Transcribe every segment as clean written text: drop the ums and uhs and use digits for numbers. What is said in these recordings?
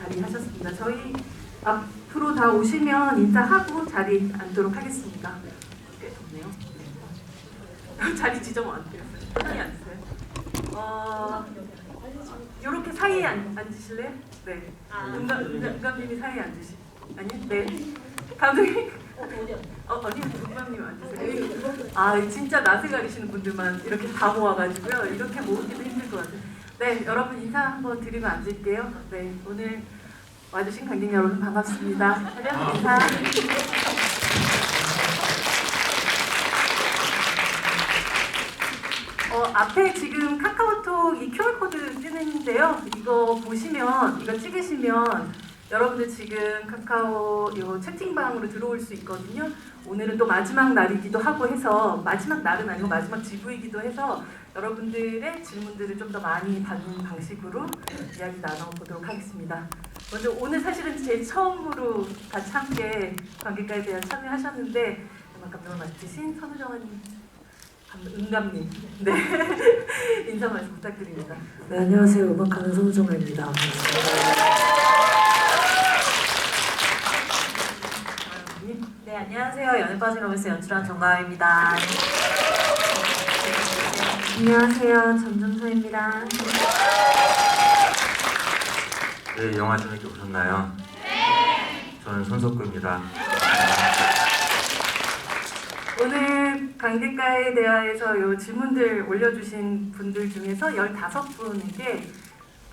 자리하셨습니다. 저희 앞으로 다 오시면 인사하고 자리 앉도록 하겠습니다. 꽤 덥네요. 자리 지정 안 돼요. 편하게 앉으세요. 이렇게 사이에 앉으실래요? 네. 은감님이 사이에 앉으시. 아니요? 네. 감독님. 아니요. 은감님 앉으세요. 진짜 낯을 가리시는 분들만 이렇게 다 모아가지고요. 이렇게 모으기도 힘들 것 같아요. 네, 여러분 인사 한번 드리고 앉을게요. 네, 오늘 와주신 관객 여러분 반갑습니다. 차렷 인사. 앞에 지금 카카오톡 이 QR코드 뜨는데요. 이거 보시면, 이거 찍으시면 여러분들 지금 카카오 요 채팅방으로 들어올 수 있거든요. 오늘은 또 마지막 날이기도 하고 해서, 마지막 날은 아니고 마지막 지부이기도 해서 여러분들의 질문들을 좀 더 많이 받는 방식으로 이야기 나눠보도록 하겠습니다. 먼저 오늘 사실은 제 처음으로 같이 함께 관객과에 대한 참여하셨는데 음악 감독을 맡으신 선우정아님, 은감님, 네 인사 말씀 부탁드립니다. 네, 안녕하세요. 음악하는 손정아입니다. 네, 안녕하세요. 연애 빠진 로맨스 연출한 정가은입니다. 안녕하세요. 전정서입니다. 네, 영화 재밌게 보셨나요? 네! 저는 손석구입니다. 오늘 관객과에 대하여서 요 질문들 올려주신 분들 중에서 15분에게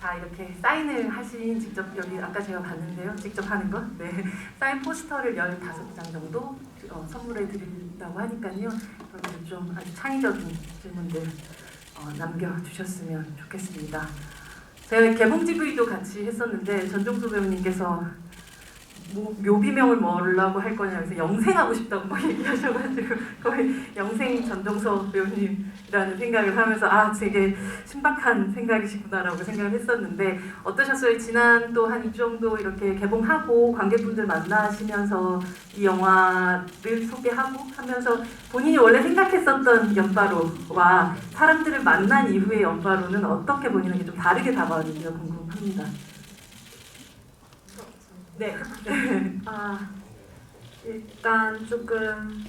다 이렇게 사인을 하신, 직접 여기 아까 제가 봤는데요. 직접 하는 거? 네. 사인 포스터를 15장 정도 선물해 드린다고 하니까요. 여러분들 좀 아주 창의적인 질문들 남겨주셨으면 좋겠습니다. 제가 개봉 GV도 같이 했었는데 전종수 배우님께서 묘비명을 뭐라고 할 거냐 해서 영생하고 싶다고 막 얘기하셔가지고 거의 영생 전종서 배우님이라는 생각을 하면서 되게 신박한 생각이시구나라고 생각을 했었는데 어떠셨어요? 지난 또 한 2주 정도 이렇게 개봉하고 관객분들 만나시면서 이 영화를 소개하고 하면서 본인이 원래 생각했었던 연바로와 사람들을 만난 이후의 연바로는 어떻게 본인에게 좀 다르게 다가왔는지가 궁금합니다. 네. 일단 조금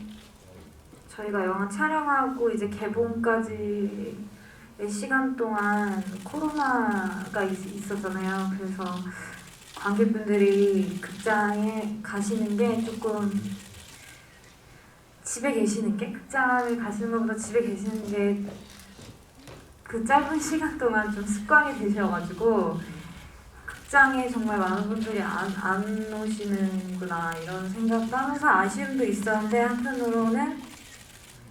저희가 영화 촬영하고 이제 개봉까지의 시간 동안 코로나가 있었잖아요. 그래서 관객분들이 극장에 가시는 게 조금 집에 계시는 게, 극장을 가시는 것보다 집에 계시는 게 그 짧은 시간 동안 좀 습관이 되셔가지고 극장에 정말 많은 분들이 안 오시는구나 이런 생각도 하면서 아쉬움도 있었는데, 한편으로는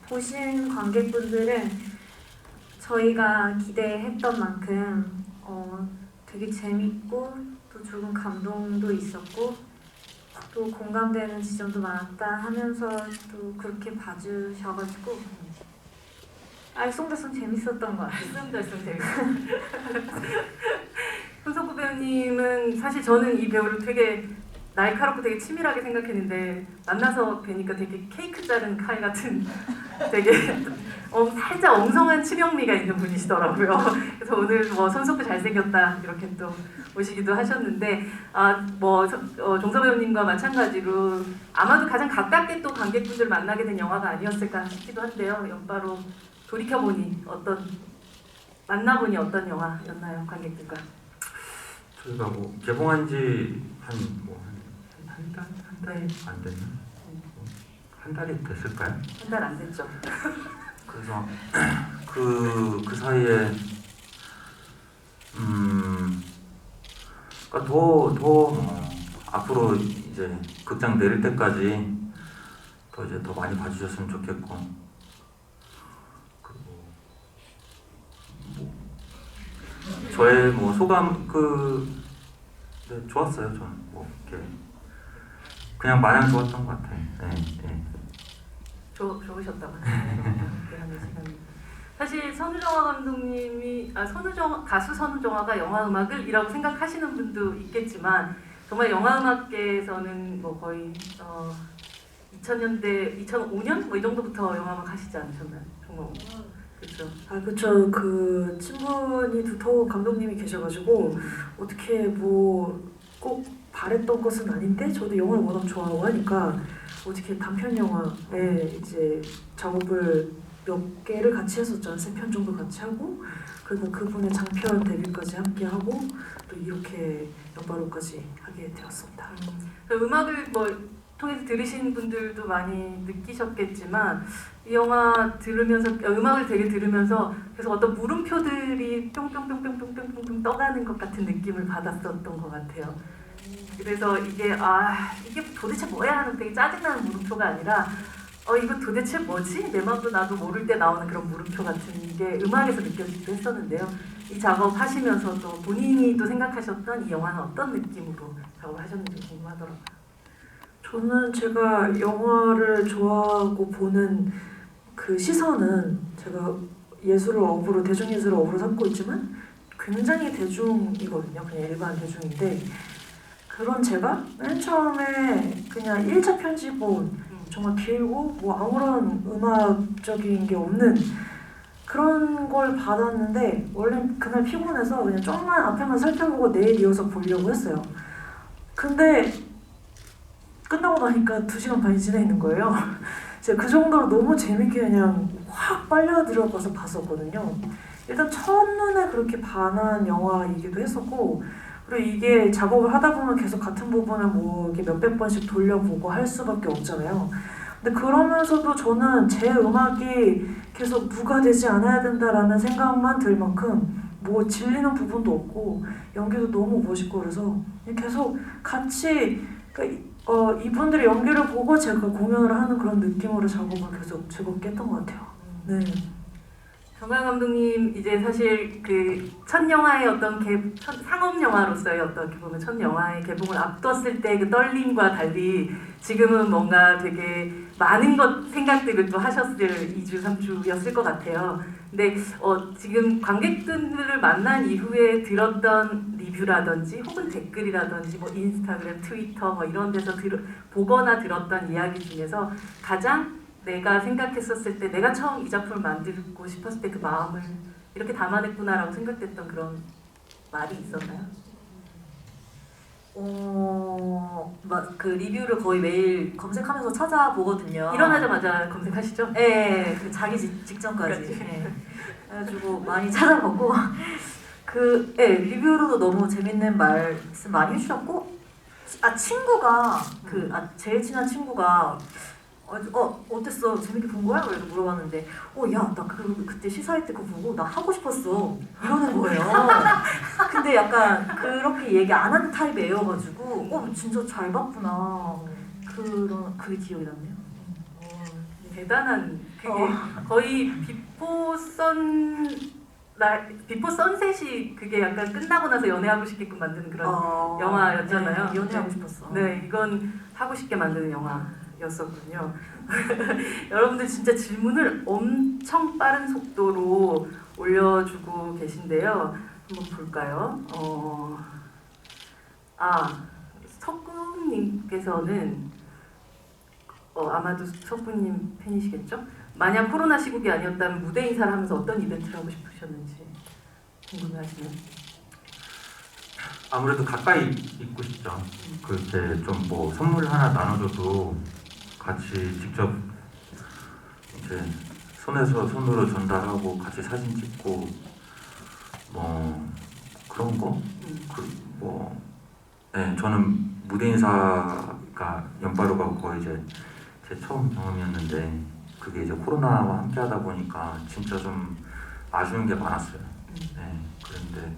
보신 관객분들은 저희가 기대했던 만큼 되게 재밌고 또 조금 감동도 있었고 또 공감되는 지점도 많았다 하면서 또 그렇게 봐주셔가지고 알쏭달쏭 재밌었던 것 같아요. 알쏭달쏭 재밌었어요. 손석구 배우님은 사실 저는 이 배우를 되게 날카롭고 되게 치밀하게 생각했는데 만나서 뵈니까 되게 케이크 자른 칼 같은 되게 살짝 엉성한 치명미가 있는 분이시더라고요. 그래서 오늘 손석구 잘생겼다 이렇게 또 오시기도 하셨는데 종서 배우님과 마찬가지로 아마도 가장 가깝게 또 관객분들 만나게 된 영화가 아니었을까 싶기도 한데요. 연바로 돌이켜보니 만나보니 어떤 영화였나요, 관객들과? 저희가 개봉한 지 한 달 안 됐나? 한 달이 됐을까요? 한 달 안 됐죠. 그래서 그 사이에 그러니까 더 앞으로 이제 극장 내릴 때까지 더 많이 봐주셨으면 좋겠고, 그리고 저의 소감 네, 좋았어요. 저는 이렇게 그냥 마냥 좋았던 것 같아요. 네. 좋으셨다고 하는 시간. 사실 선우정아 감독님이 가수 선우정아가 영화 음악을이라고 생각하시는 분도 있겠지만 정말 영화 음악계에서는 거의 2000년대 2005년 이 정도부터 영화 음악 하시지 않으셨나요? 정말 그렇죠. 그쵸. 그 친분이 두터운 감독님이 계셔가지고 어떻게 꼭 바랬던 것은 아닌데 저도 영화를 워낙 좋아하고 하니까 어떻게 단편 영화에 이제 작업을 몇 개를 같이 했었잖아요. 3편 정도 같이 하고 그리고 그분의 장편 데뷔까지 함께 하고 또 이렇게 연바로까지 하게 되었습니다. 음악을 뭐 통해서 들으신 분들도 많이 느끼셨겠지만 이 영화 들으면서 음악을 되게 들으면서 그래서 어떤 물음표들이 뿅뿅뿅뿅뿅뿅뿅 떠가는 것 같은 느낌을 받았었던 것 같아요. 그래서 이게 도대체 뭐야 하는 되게 짜증나는 물음표가 아니라 이거 도대체 뭐지? 내 맘도 나도 모를 때 나오는 그런 물음표 같은 게 음악에서 느껴지기도 했었는데요. 이 작업 하시면서도 본인이 또 생각하셨던 이 영화는 어떤 느낌으로 작업하셨는지 궁금하더라고요. 저는 제가 영화를 좋아하고 보는 그 시선은 제가 예술을 업으로 대중예술을 업으로 삼고 있지만 굉장히 대중이거든요. 그냥 일반 대중인데 그런 제가 맨 처음에 그냥 1차 편집본 정말 길고 뭐 아무런 음악적인 게 없는 그런 걸 받았는데 원래 그날 피곤해서 그냥 좀만 앞에만 살펴보고 내일 이어서 보려고 했어요. 근데 끝나고 나니까 2시간 반이 지나 있는 거예요. 제가 그 정도로 너무 재밌게 그냥 확 빨려 들어가서 봤었거든요. 일단 첫눈에 그렇게 반한 영화이기도 했었고 그리고 이게 작업을 하다 보면 계속 같은 부분을 뭐 이렇게 몇백 번씩 돌려보고 할 수밖에 없잖아요. 근데 그러면서도 저는 제 음악이 계속 부과되지 않아야 된다라는 생각만 들 만큼 뭐 질리는 부분도 없고 연기도 너무 멋있고 그래서 계속 같이 이분들의 연기를 보고 제가 공연을 하는 그런 느낌으로 작업을 계속 즐겁게 했던 것 같아요. 네. 정강 감독님 이제 사실 그 첫 영화의 어떤 상업 영화로서의 어떻게 보면 첫 영화의 개봉을 앞뒀을 때 그 떨림과 달리 지금은 뭔가 되게 많은 생각들을 또 하셨을 2주, 3주였을 것 같아요. 근데 지금 관객들을 만난 이후에 들었던 리뷰라든지 혹은 댓글이라든지 뭐 인스타그램, 트위터 뭐 이런 데서 보거나 들었던 이야기 중에서 가장 내가 생각했었을 때 내가 처음 이 작품을 만들고 싶었을 때 그 마음을 이렇게 담아냈구나라고 생각됐던 그런 말이 있었나요? 그 리뷰를 거의 매일 검색하면서 찾아보거든요. 일어나자마자 검색하시죠? 네, 그 자기 직전까지. 네. 그래가지고 많이 찾아보고 리뷰로도 너무 재밌는 말씀 많이 해주셨고 친구가 제일 친한 친구가 어땠어? 재밌게 본 거야? 그래서 물어봤는데 야, 나 그때 시사회 때 그거 보고 나 하고 싶었어 이러는 거예요. 근데 약간 그렇게 얘기 안 하는 타입 애여가지고 진짜 잘 봤구나 그게 기억이 났네요. 대단한 그게 거의 비포 선셋이 그게 약간 끝나고 나서 연애하고 싶게끔 만드는 그런 영화였잖아요. 네, 연애하고 싶었어. 네, 이건 하고 싶게 만드는 영화였었군요. 여러분들 진짜 질문을 엄청 빠른 속도로 올려주고 계신데요. 한번 볼까요? 석구님께서는 아마도 석구님 팬이시겠죠? 만약 코로나 시국이 아니었다면 무대 인사를 하면서 어떤 이벤트를 하고 싶으셨는지 궁금해하시네요. 아무래도 가까이 있고 싶죠. 그때 좀 뭐 선물 하나 나눠줘도 같이 직접 이제 손에서 손으로 전달하고 같이 사진 찍고 뭐 그런 거. 네, 저는 무대 인사가 연바로가 거의 이제 제 처음 경험이었는데 그게 이제 코로나와 함께 하다 보니까 진짜 좀 아쉬운 게 많았어요. 네, 그런데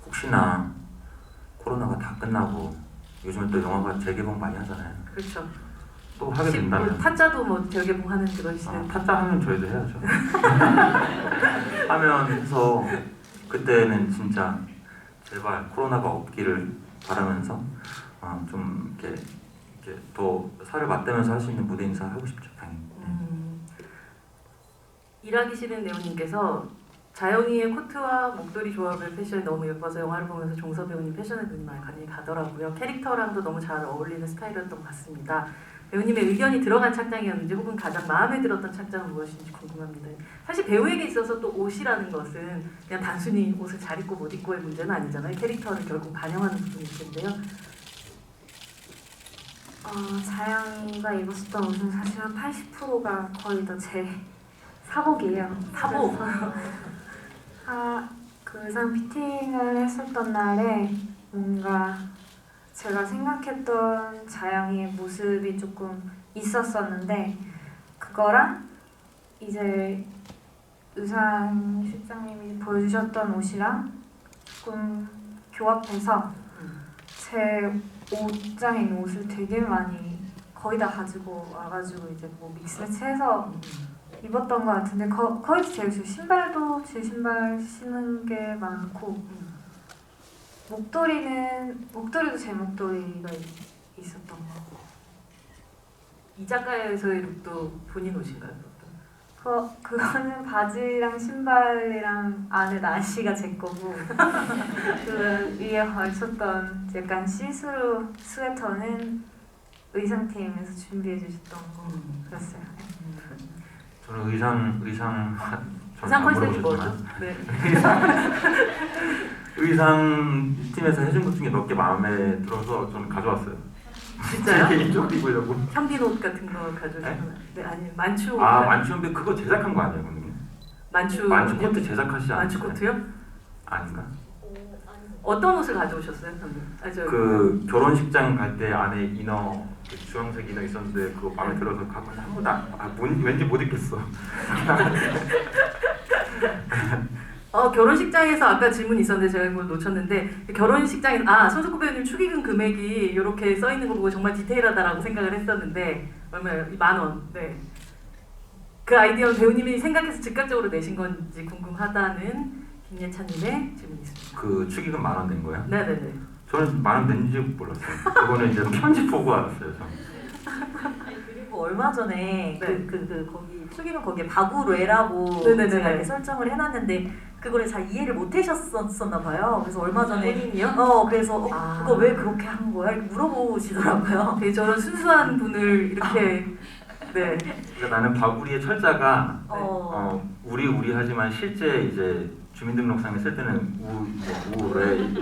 혹시나 코로나가 다 끝나고 요즘에 또 영화가 재개봉 많이 하잖아요. 그렇죠. 또 하게 된다면 타짜도 뭐 재개봉하는 그런 시대. 타짜 하면 저희도 해야죠. 하면서 그때는 진짜 제발 코로나가 없기를 바라면서 좀 이렇게 또 살을 맞대면서 할 수 있는 무대 인사 하고 싶죠, 당연히. 일하기 싫은 네오님께서 자영이의 코트와 목도리 조합의 패션이 너무 예뻐서 영화를 보면서 종서 배우님 패션에 눈이 많이 가더라고요. 캐릭터랑도 너무 잘 어울리는 스타일이었던 것 같습니다. 배우님의 의견이 들어간 착장이었는지 혹은 가장 마음에 들었던 착장은 무엇인지 궁금합니다. 사실 배우에게 있어서 또 옷이라는 것은 그냥 단순히 옷을 잘 입고 못 입고의 문제는 아니잖아요. 캐릭터를 결국 반영하는 부분일 텐데요. 자영이가 입었었던 옷은 사실은 80%가 거의 다 제 사복이에요. 사복. 그 의상 피팅을 했었던 날에 뭔가 제가 생각했던 자영이의 모습이 조금 있었었는데 그거랑 이제 의상 실장님이 보여주셨던 옷이랑 조금 교합해서 제 옷장에 있는 옷을 되게 많이 거의 다 가지고 와가지고 이제 뭐 믹스매치해서 입었던 것 같은데 거의 제 신발도 제 신발 신은 게 많고 목도리도 제 목도리가 있었던 거. 이 작가에서의 룩도 본인 옷인가요? 그거는 바지랑 신발이랑 안에 나시가 제 거고 그 위에 걸쳤던 약간 시스루 스웨터는 의상팀에서 준비해 주셨던 거 그랬어요. 저는 의상 의상 안 컨셉이 물어보셨지만 뭐죠? 네. 의상 팀에서 해준 것 중에 몇 개 마음에 들어서 저는 가져왔어요. 진짜요? 이쪽 입으려고. 현빈 옷 같은 거 가져오셨나요? 네, 아니 만추 옷. 만추인데 그거 제작한 거 아니에요, 선생님? 만추 코트 제작하시지 않았어요? 만추 코트요? 아닌가? 어떤 옷을 가져오셨어요, 선생님? 그 결혼식장 갈 때 안에 이너 그 주황색 이너 있었는데 그거 마음에 들어서 갖고 한 번도 왠지 못 입겠어. 결혼식장에서 아까 질문 있었는데 제가 그걸 놓쳤는데 결혼식장에서 손석구 배우님 축의금 금액이 이렇게 써 있는 거 보고 정말 디테일하다라고 생각을 했었는데 얼마예요? 10,000원. 네. 그 아이디어는 배우님이 생각해서 즉각적으로 내신 건지 궁금하다는 김예찬님의 질문이 있습니다. 그 축의금 10,000원 낸 거예요? 네네네. 저는 10,000원 낸지 몰랐어요. 그거는 이제 편집 보고 알았어요. 그리고 얼마 전에 네. 거기 축의금 거기에 바구레라고 네네네. 제가 이렇게 설정을 해놨는데 그거를 잘 이해를 못하셨었나 봐요. 그래서 얼마 전에 본인이요? 그래서 아. 그거 왜 그렇게 한 거야? 이렇게 물어보시더라고요. 되게 저런 순수한 분을 이렇게 네. 그러니까 나는 바구리의 철자가 어. 우리 하지만 실제 이제 주민등록상에 쓸 때는 우레이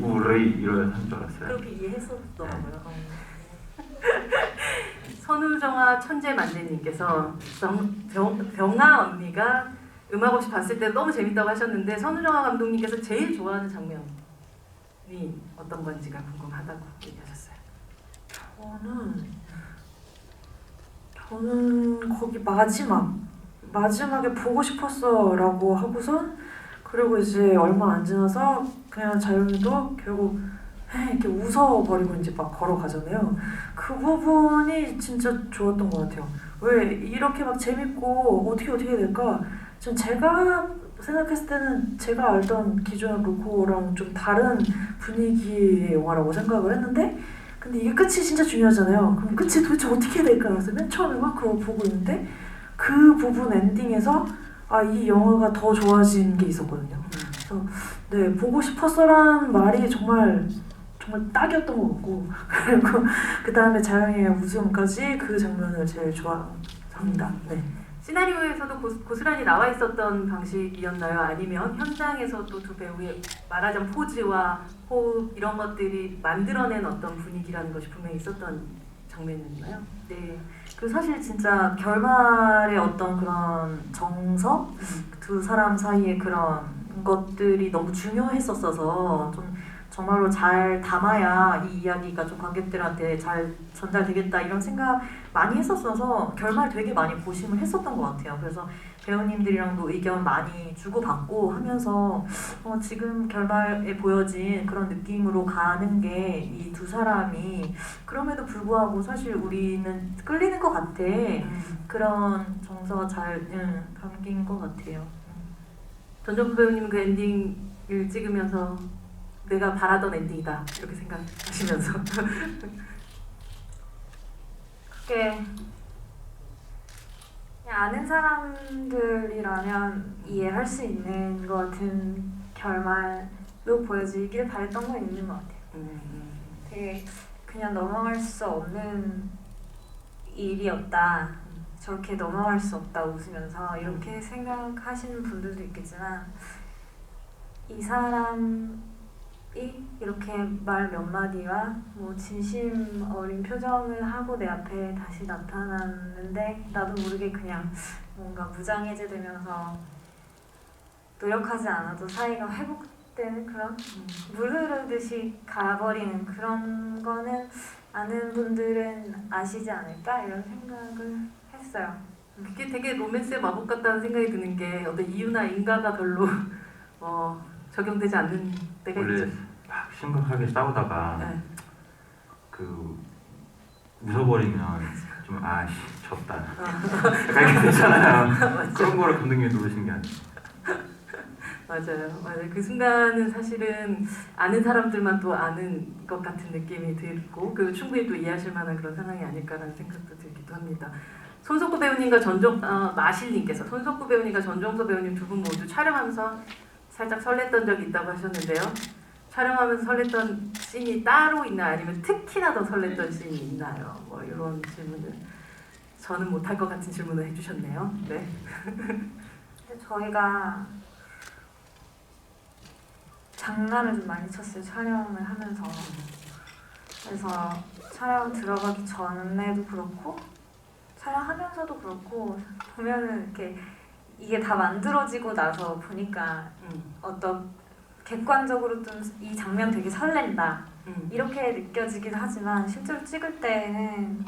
우리 이런 줄 알았어요. 그렇게 이해했었더라고요. 선우정아 천재만재님께서 병아 언니가 음악 없이 봤을 때 너무 재밌다고 하셨는데 선우정아 감독님께서 제일 좋아하는 장면이 어떤 건지가 궁금하다고 얘기하셨어요. 저는 거기 마지막에 보고 싶었어라고 하고선 그리고 이제 얼마 안 지나서 그냥 자영이도 결국 이렇게 웃어버리고 이제 막 걸어가잖아요. 그 부분이 진짜 좋았던 것 같아요. 왜 이렇게 막 재밌고 어떻게 될까? 전 제가 생각했을 때는 제가 알던 기존 로코랑 좀 다른 분위기의 영화라고 생각을 했는데 근데 이게 끝이 진짜 중요하잖아요. 그럼 끝이 도대체 어떻게 될까? 그래서 맨 처음에 막 그걸 보고 있는데 그 부분 엔딩에서 이 영화가 더 좋아진 게 있었거든요. 그래서 네, 보고 싶었어라는 말이 정말 딱이었던 것 같고 그리고 그 다음에 자영이의 웃음까지 그 장면을 제일 좋아합니다. 네. 시나리오에서도 고스란히 나와 있었던 방식이었나요? 아니면 현장에서도 두 배우의 말하자면 포즈와 호흡 이런 것들이 만들어낸 어떤 분위기라는 것이 분명히 있었던 장면이었나요? 네. 그 사실 진짜 결말의 어떤 그런 정서, 두 사람 사이의 그런 것들이 너무 중요했었어서 좀 정말로 잘 담아야 이 이야기가 좀 관객들한테 잘 전달되겠다 이런 생각 많이 했었어서 결말 되게 많이 고심을 했었던 것 같아요. 그래서 배우님들이랑도 의견 많이 주고받고 하면서 지금 결말에 보여진 그런 느낌으로 가는 게 이 두 사람이 그럼에도 불구하고 사실 우리는 끌리는 것 같아. 그런 정서가 잘 담긴 것 같아요. 전정부 배우님 그 엔딩을 찍으면서 내가 바라던 엔딩이다 이렇게 생각하시면서 그게 그냥 아는 사람들이라면 이해할 수 있는 것 같은 결말로 보여지길 바랬던 건 있는 것 같아요. 되게 그냥 넘어갈 수 없는 일이었다. 저렇게 넘어갈 수 없다 웃으면서 이렇게 생각하시는 분들도 있겠지만 이 사람이 이렇게 말 몇 마디와 뭐 진심 어린 표정을 하고 내 앞에 다시 나타났는데 나도 모르게 그냥 뭔가 무장해제되면서 노력하지 않아도 사이가 회복되는 그런 물 흐르듯이 가버리는 그런 거는 아는 분들은 아시지 않을까 이런 생각을 했어요. 그게 되게 로맨스의 마법 같다는 생각이 드는 게 어떤 이유나 인가가 별로 적용되지 않는 때가 원래 있죠. 막 심각하게 싸우다가 네. 그 웃어버리면 좀 아씨 졌다 약간 이렇게 되잖아요. 그런 거를 감독님이 누르신 게 아니에요. 맞아요. 그 순간은 사실은 아는 사람들만 또 아는 것 같은 느낌이 들고 그 충분히 또 이해하실 만한 그런 상황이 아닐까라는 생각도 들기도 합니다. 손석구 배우님과 마실님께서 손석구 배우님과 전종서 배우님 두 분 모두 촬영하면서 살짝 설렜던 적이 있다고 하셨는데요. 촬영하면서 설렜던 씬이 따로 있나요? 아니면 특히나 더 설렜던 씬이 있나요? 뭐 이런 질문을 저는 못할 것 같은 질문을 해주셨네요. 네. 근데 저희가 장난을 좀 많이 쳤어요. 촬영을 하면서. 그래서 촬영 들어가기 전에도 그렇고 촬영하면서도 그렇고 보면은 이렇게 이게 다 만들어지고 나서 보니까 어떤 객관적으로 좀 이 장면 되게 설렌다 이렇게 느껴지기도 하지만 실제로 찍을 때는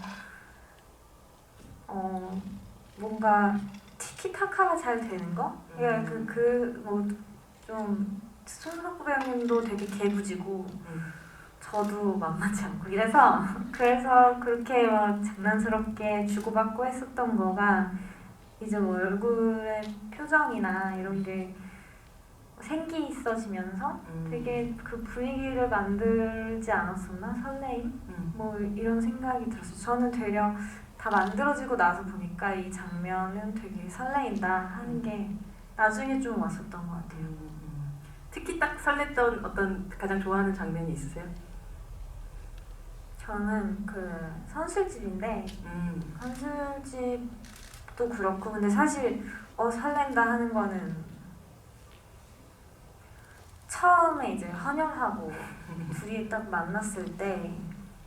뭔가 티키타카가 잘 되는 거? 그러니까 뭐좀 손석구 배우님도 되게 개구지고 저도 만만치 않고 그래서 그렇게 막 장난스럽게 주고받고 했었던 거가 이제 뭐 얼굴의 표정이나 이런 게 생기 있어지면서 되게 그 분위기를 만들지 않았었나? 설레임? 뭐 이런 생각이 들었어요. 저는 되려 다 만들어지고 나서 보니까 이 장면은 되게 설레인다 하는 게 나중에 좀 왔었던 것 같아요. 특히 딱 설렜던 어떤 가장 좋아하는 장면이 있으세요? 저는 그 선술집인데 선술집도 그렇고 근데 사실 설렌다 하는 거는 처음에 이제 헌혈하고 둘이 딱 만났을 때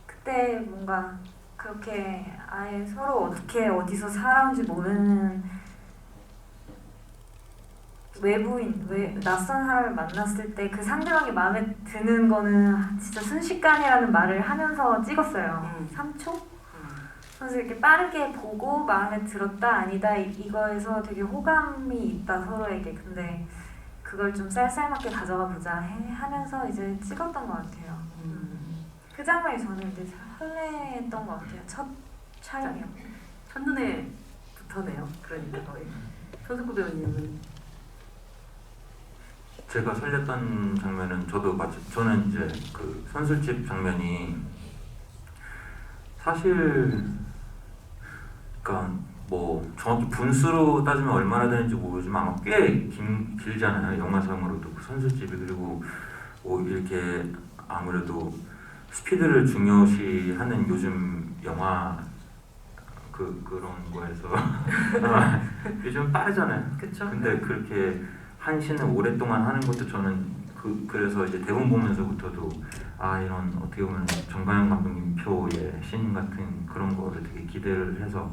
그때 뭔가 그렇게 아예 서로 어떻게 어디서 살아온지 모르는 낯선 사람을 만났을 때 그 상대방이 마음에 드는 거는 진짜 순식간이라는 말을 하면서 찍었어요. 3초? 그래서 이렇게 빠르게 보고 마음에 들었다 아니다 이거에서 되게 호감이 있다 서로에게. 근데 그걸 좀 쌀쌀맞게 가져가 보자 하면서 이제 찍었던 것 같아요. 그 장면이 저는 이제 설레했던 것 같아요. 첫 촬영이었고. 첫눈에 붙어네요. 그러니까 거의. 손석구 배우님은 제가 설렜던 장면은 저는 이제 그 선술집 장면이 사실 그러니까 뭐 정확히 분수로 따지면 얼마나 되는지 모르지만 아마 꽤 길잖아요. 영화상으로도 그 선술집이. 그리고 뭐 이렇게 아무래도 스피드를 중요시하는 요즘 영화 그런 거에서 요즘 빠르잖아요. 그쵸? 근데 그렇게 한 씬을 오랫동안 하는 것도 저는 그래서 이제 대본 보면서부터도 이런 어떻게 보면 정가영 감독님 표의 씬 같은 그런 거를 되게 기대를 해서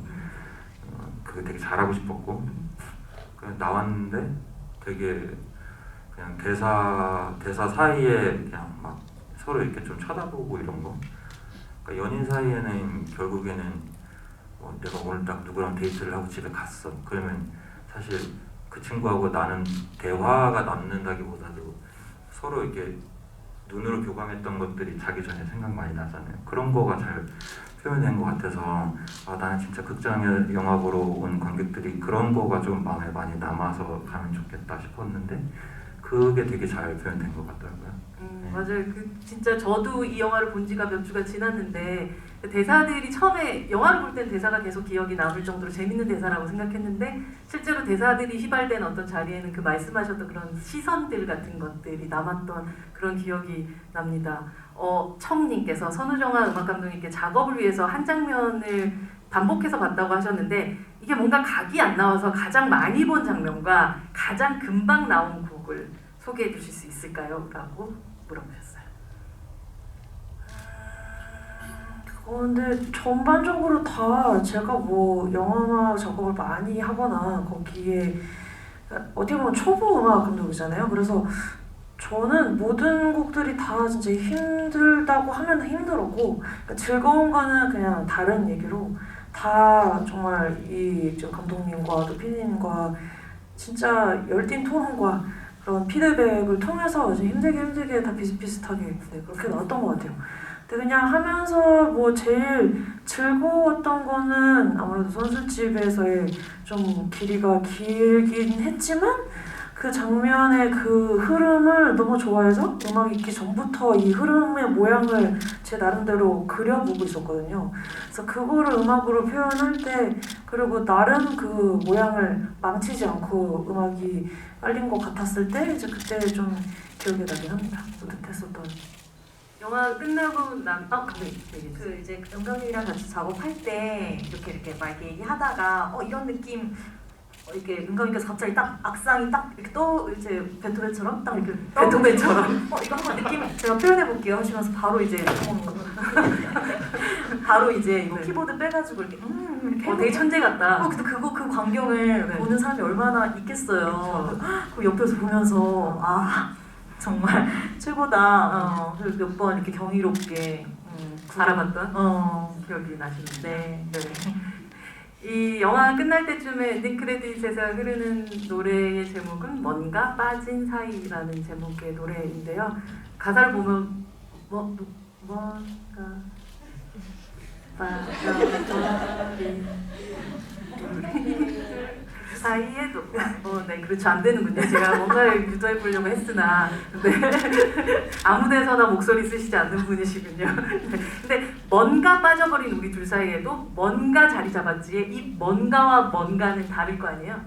그게 되게 잘하고 싶었고 나왔는데 되게 그냥 대사 사이에 그냥 막 서로 이렇게 좀 쳐다보고 이런 거. 그러니까 연인 사이에는 결국에는 내가 오늘 딱 누구랑 데이트를 하고 집에 갔어. 그러면 사실 그 친구하고 나는 대화가 남는다기보다도 서로 이렇게 눈으로 교감했던 것들이 자기 전에 생각 많이 나잖아요. 그런 거가 잘 표현된 것 같아서 나는 진짜 극장 영화 보러 온 관객들이 그런 거가 좀 마음에 많이 남아서 가면 좋겠다 싶었는데 그게 되게 잘 표현된 것 같더라고요. 맞아요. 진짜 저도 이 영화를 본 지가 몇 주가 지났는데 대사들이 처음에 영화를 볼 땐 대사가 계속 기억이 남을 정도로 재밌는 대사라고 생각했는데 실제로 대사들이 휘발된 어떤 자리에는 그 말씀하셨던 그런 시선들 같은 것들이 남았던 그런 기억이 납니다. 청님께서 선우정아 음악감독님께 작업을 위해서 한 장면을 반복해서 봤다고 하셨는데 이게 뭔가 각이 안 나와서 가장 많이 본 장면과 가장 금방 나온 곡을 소개해 주실 수 있을까요? 라고 물어보셨어요. 근데 전반적으로 다 제가 뭐 영화 작업을 많이 하거나 거기에 어떻게 보면 초보 음악 감독이잖아요. 그래서 저는 모든 곡들이 다 진짜 힘들다고 하면 힘들었고 그러니까 즐거운 거는 그냥 다른 얘기로 다 정말 이 좀 감독님과 또 PD님과 진짜 열띤 토론과 그런 피드백을 통해서 이제 힘들게 다 비슷비슷하게 네, 그렇게 나왔던 것 같아요. 근데 그냥 하면서 뭐 제일 즐거웠던 거는 아무래도 선술집에서의 좀 길이가 길긴 했지만 그 장면의 그 흐름을 너무 좋아해서 음악이 있기 전부터 이 흐름의 모양을 제 나름대로 그려보고 있었거든요. 그래서 그거를 음악으로 표현할 때 그리고 나름 그 모양을 망치지 않고 음악이 깔린 것 같았을 때 이제 그때 좀 기억이 나긴 합니다. 뿌듯했었던. 영화 끝나고 감독님 얘기해 주세요. 그 이제 은경님이랑 같이 작업할 때 이렇게 막 이렇게 얘기하다가 이런 느낌 이렇게 은경이께서 갑자기 딱 악상이 딱 이렇게 또 이제 베토벤처럼 딱 이렇게 베토벤처럼 이거 한번 느낌 제가 표현해 볼게요 하시면서 바로 이제 바로 이제 이거 네. 키보드 빼가지고 이렇게 이렇게 되게 천재 같다. 근데 그 광경을 네. 보는 사람이 얼마나 있겠어요. 그 옆에서 보면서 아 정말 최고다. 그래서 몇 번 이렇게 경이롭게 알아봤던 어 기억이 나시는데 네. 이 영화 끝날 때쯤에 엔딩 크레딧에서 흐르는 노래의 제목은 뭔가 빠진 사이라는 제목의 노래인데요. 가사를 보면 뭔가 빠져버린 사이에도 네 그렇죠 안 되는군요. 제가 뭔가를 유도해 보려고 했으나 네. 아무데서나 목소리 쓰시지 않는 분이시군요. 네. 근데 뭔가 빠져버린 우리 둘 사이에도 뭔가 자리 잡았지에 이 뭔가와 뭔가는 다를 거 아니에요.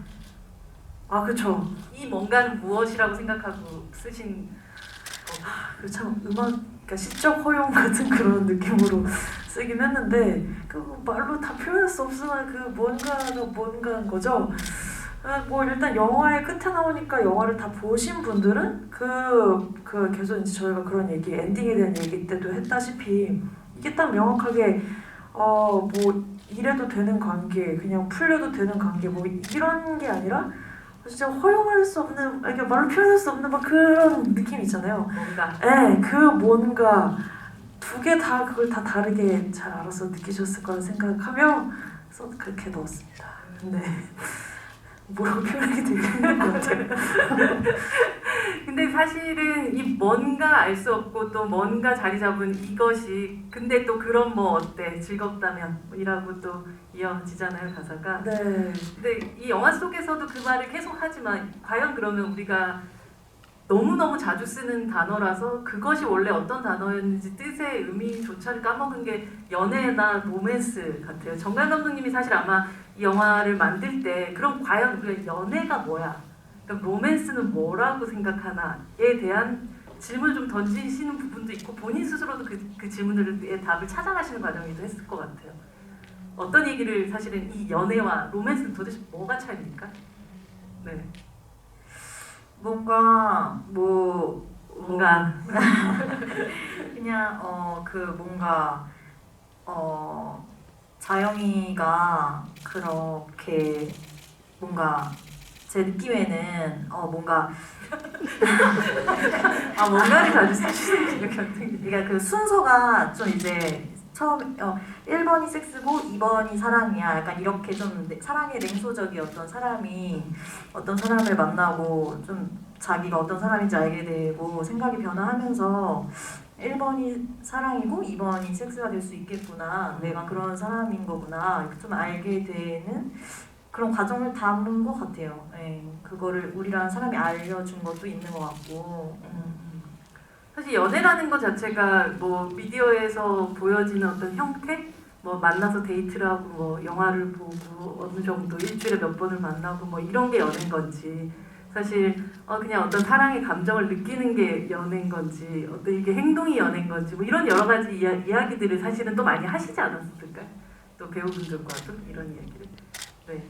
아 그쵸. 이 뭔가는 무엇이라고 생각하고 쓰신 참 음악 그러니까 시적 허용 같은 그런 느낌으로 쓰긴 했는데 그 말로 다 표현할 수 없으나 그 뭔가가 뭔가인 거죠. 뭐 일단 영화의 끝에 나오니까 영화를 다 보신 분들은 그 계속 이제 저희가 그런 얘기 엔딩에 대한 얘기 때도 했다시피 이게 딱 명확하게 뭐 이래도 되는 관계 그냥 풀려도 되는 관계 뭐 이런 게 아니라 진짜 허용할 수 없는 이게 말로 표현할 수 없는 막 그런 느낌 있잖아요. 뭔가 네, 그 뭔가 두 개 다 그걸 다 다르게 잘 알아서 느끼셨을 거라 생각하며 그렇게 넣었습니다. 네. 뭐라고 표현하기 되게 힘든 것 같아요. 근데 사실은 이 뭔가 알 수 없고 또 뭔가 자리 잡은 이것이 근데 또 그런 뭐 어때 즐겁다면 이라고 또 이어지잖아요 가사가. 네. 근데 이 영화 속에서도 그 말을 계속 하지만 과연 그러면 우리가 너무너무 자주 쓰는 단어라서 그것이 원래 어떤 단어였는지 뜻의 의미조차를 까먹은 게 연애나 로맨스 같아요. 정관 감독님이 사실 아마 이 영화를 만들 때 그럼 과연 우리가 연애가 뭐야? 그러니까 로맨스는 뭐라고 생각하나에 대한 질문을 좀 던지시는 부분도 있고 본인 스스로도 그 질문들의 답을 찾아가시는 과정이기도 했을 것 같아요. 어떤 얘기를 사실은 이 연애와 로맨스는 도대체 뭐가 차이입니까? 네. 뭔가 뭔가 그냥 그 뭔가 자영이가 그렇게 뭔가 제 느낌에는 뭔가 뭔가를 자주 쓰시는 감독님. 그러니까 그 순서가 좀 이제 처음 1번이 섹스고 2번이 사랑이야. 약간 이렇게 좀 사랑의 냉소적이었던 사람이 어떤 사람을 만나고 좀 자기가 어떤 사람인지 알게 되고 생각이 변화하면서 1번이 사랑이고 2번이 섹스가 될 수 있겠구나. 내가 그런 사람인 거구나. 좀 알게 되는 그런 과정을 담은 것 같아요. 네, 그거를 우리라는 사람이 알려준 것도 있는 것 같고. 사실 연애라는 것 자체가 뭐 미디어에서 보여지는 어떤 형태, 뭐 만나서 데이트를 하고 뭐 영화를 보고 어느 정도 일주일에 몇 번을 만나고 뭐 이런 게 연애인 건지 사실 그냥 어떤 사랑의 감정을 느끼는 게 연애인 건지 어떤 이게 행동이 연애인 건지 뭐 이런 여러 가지 이야기들을 사실은 또 많이 하시지 않았을까요? 또 배우분들과도 이런 이야기를. 네.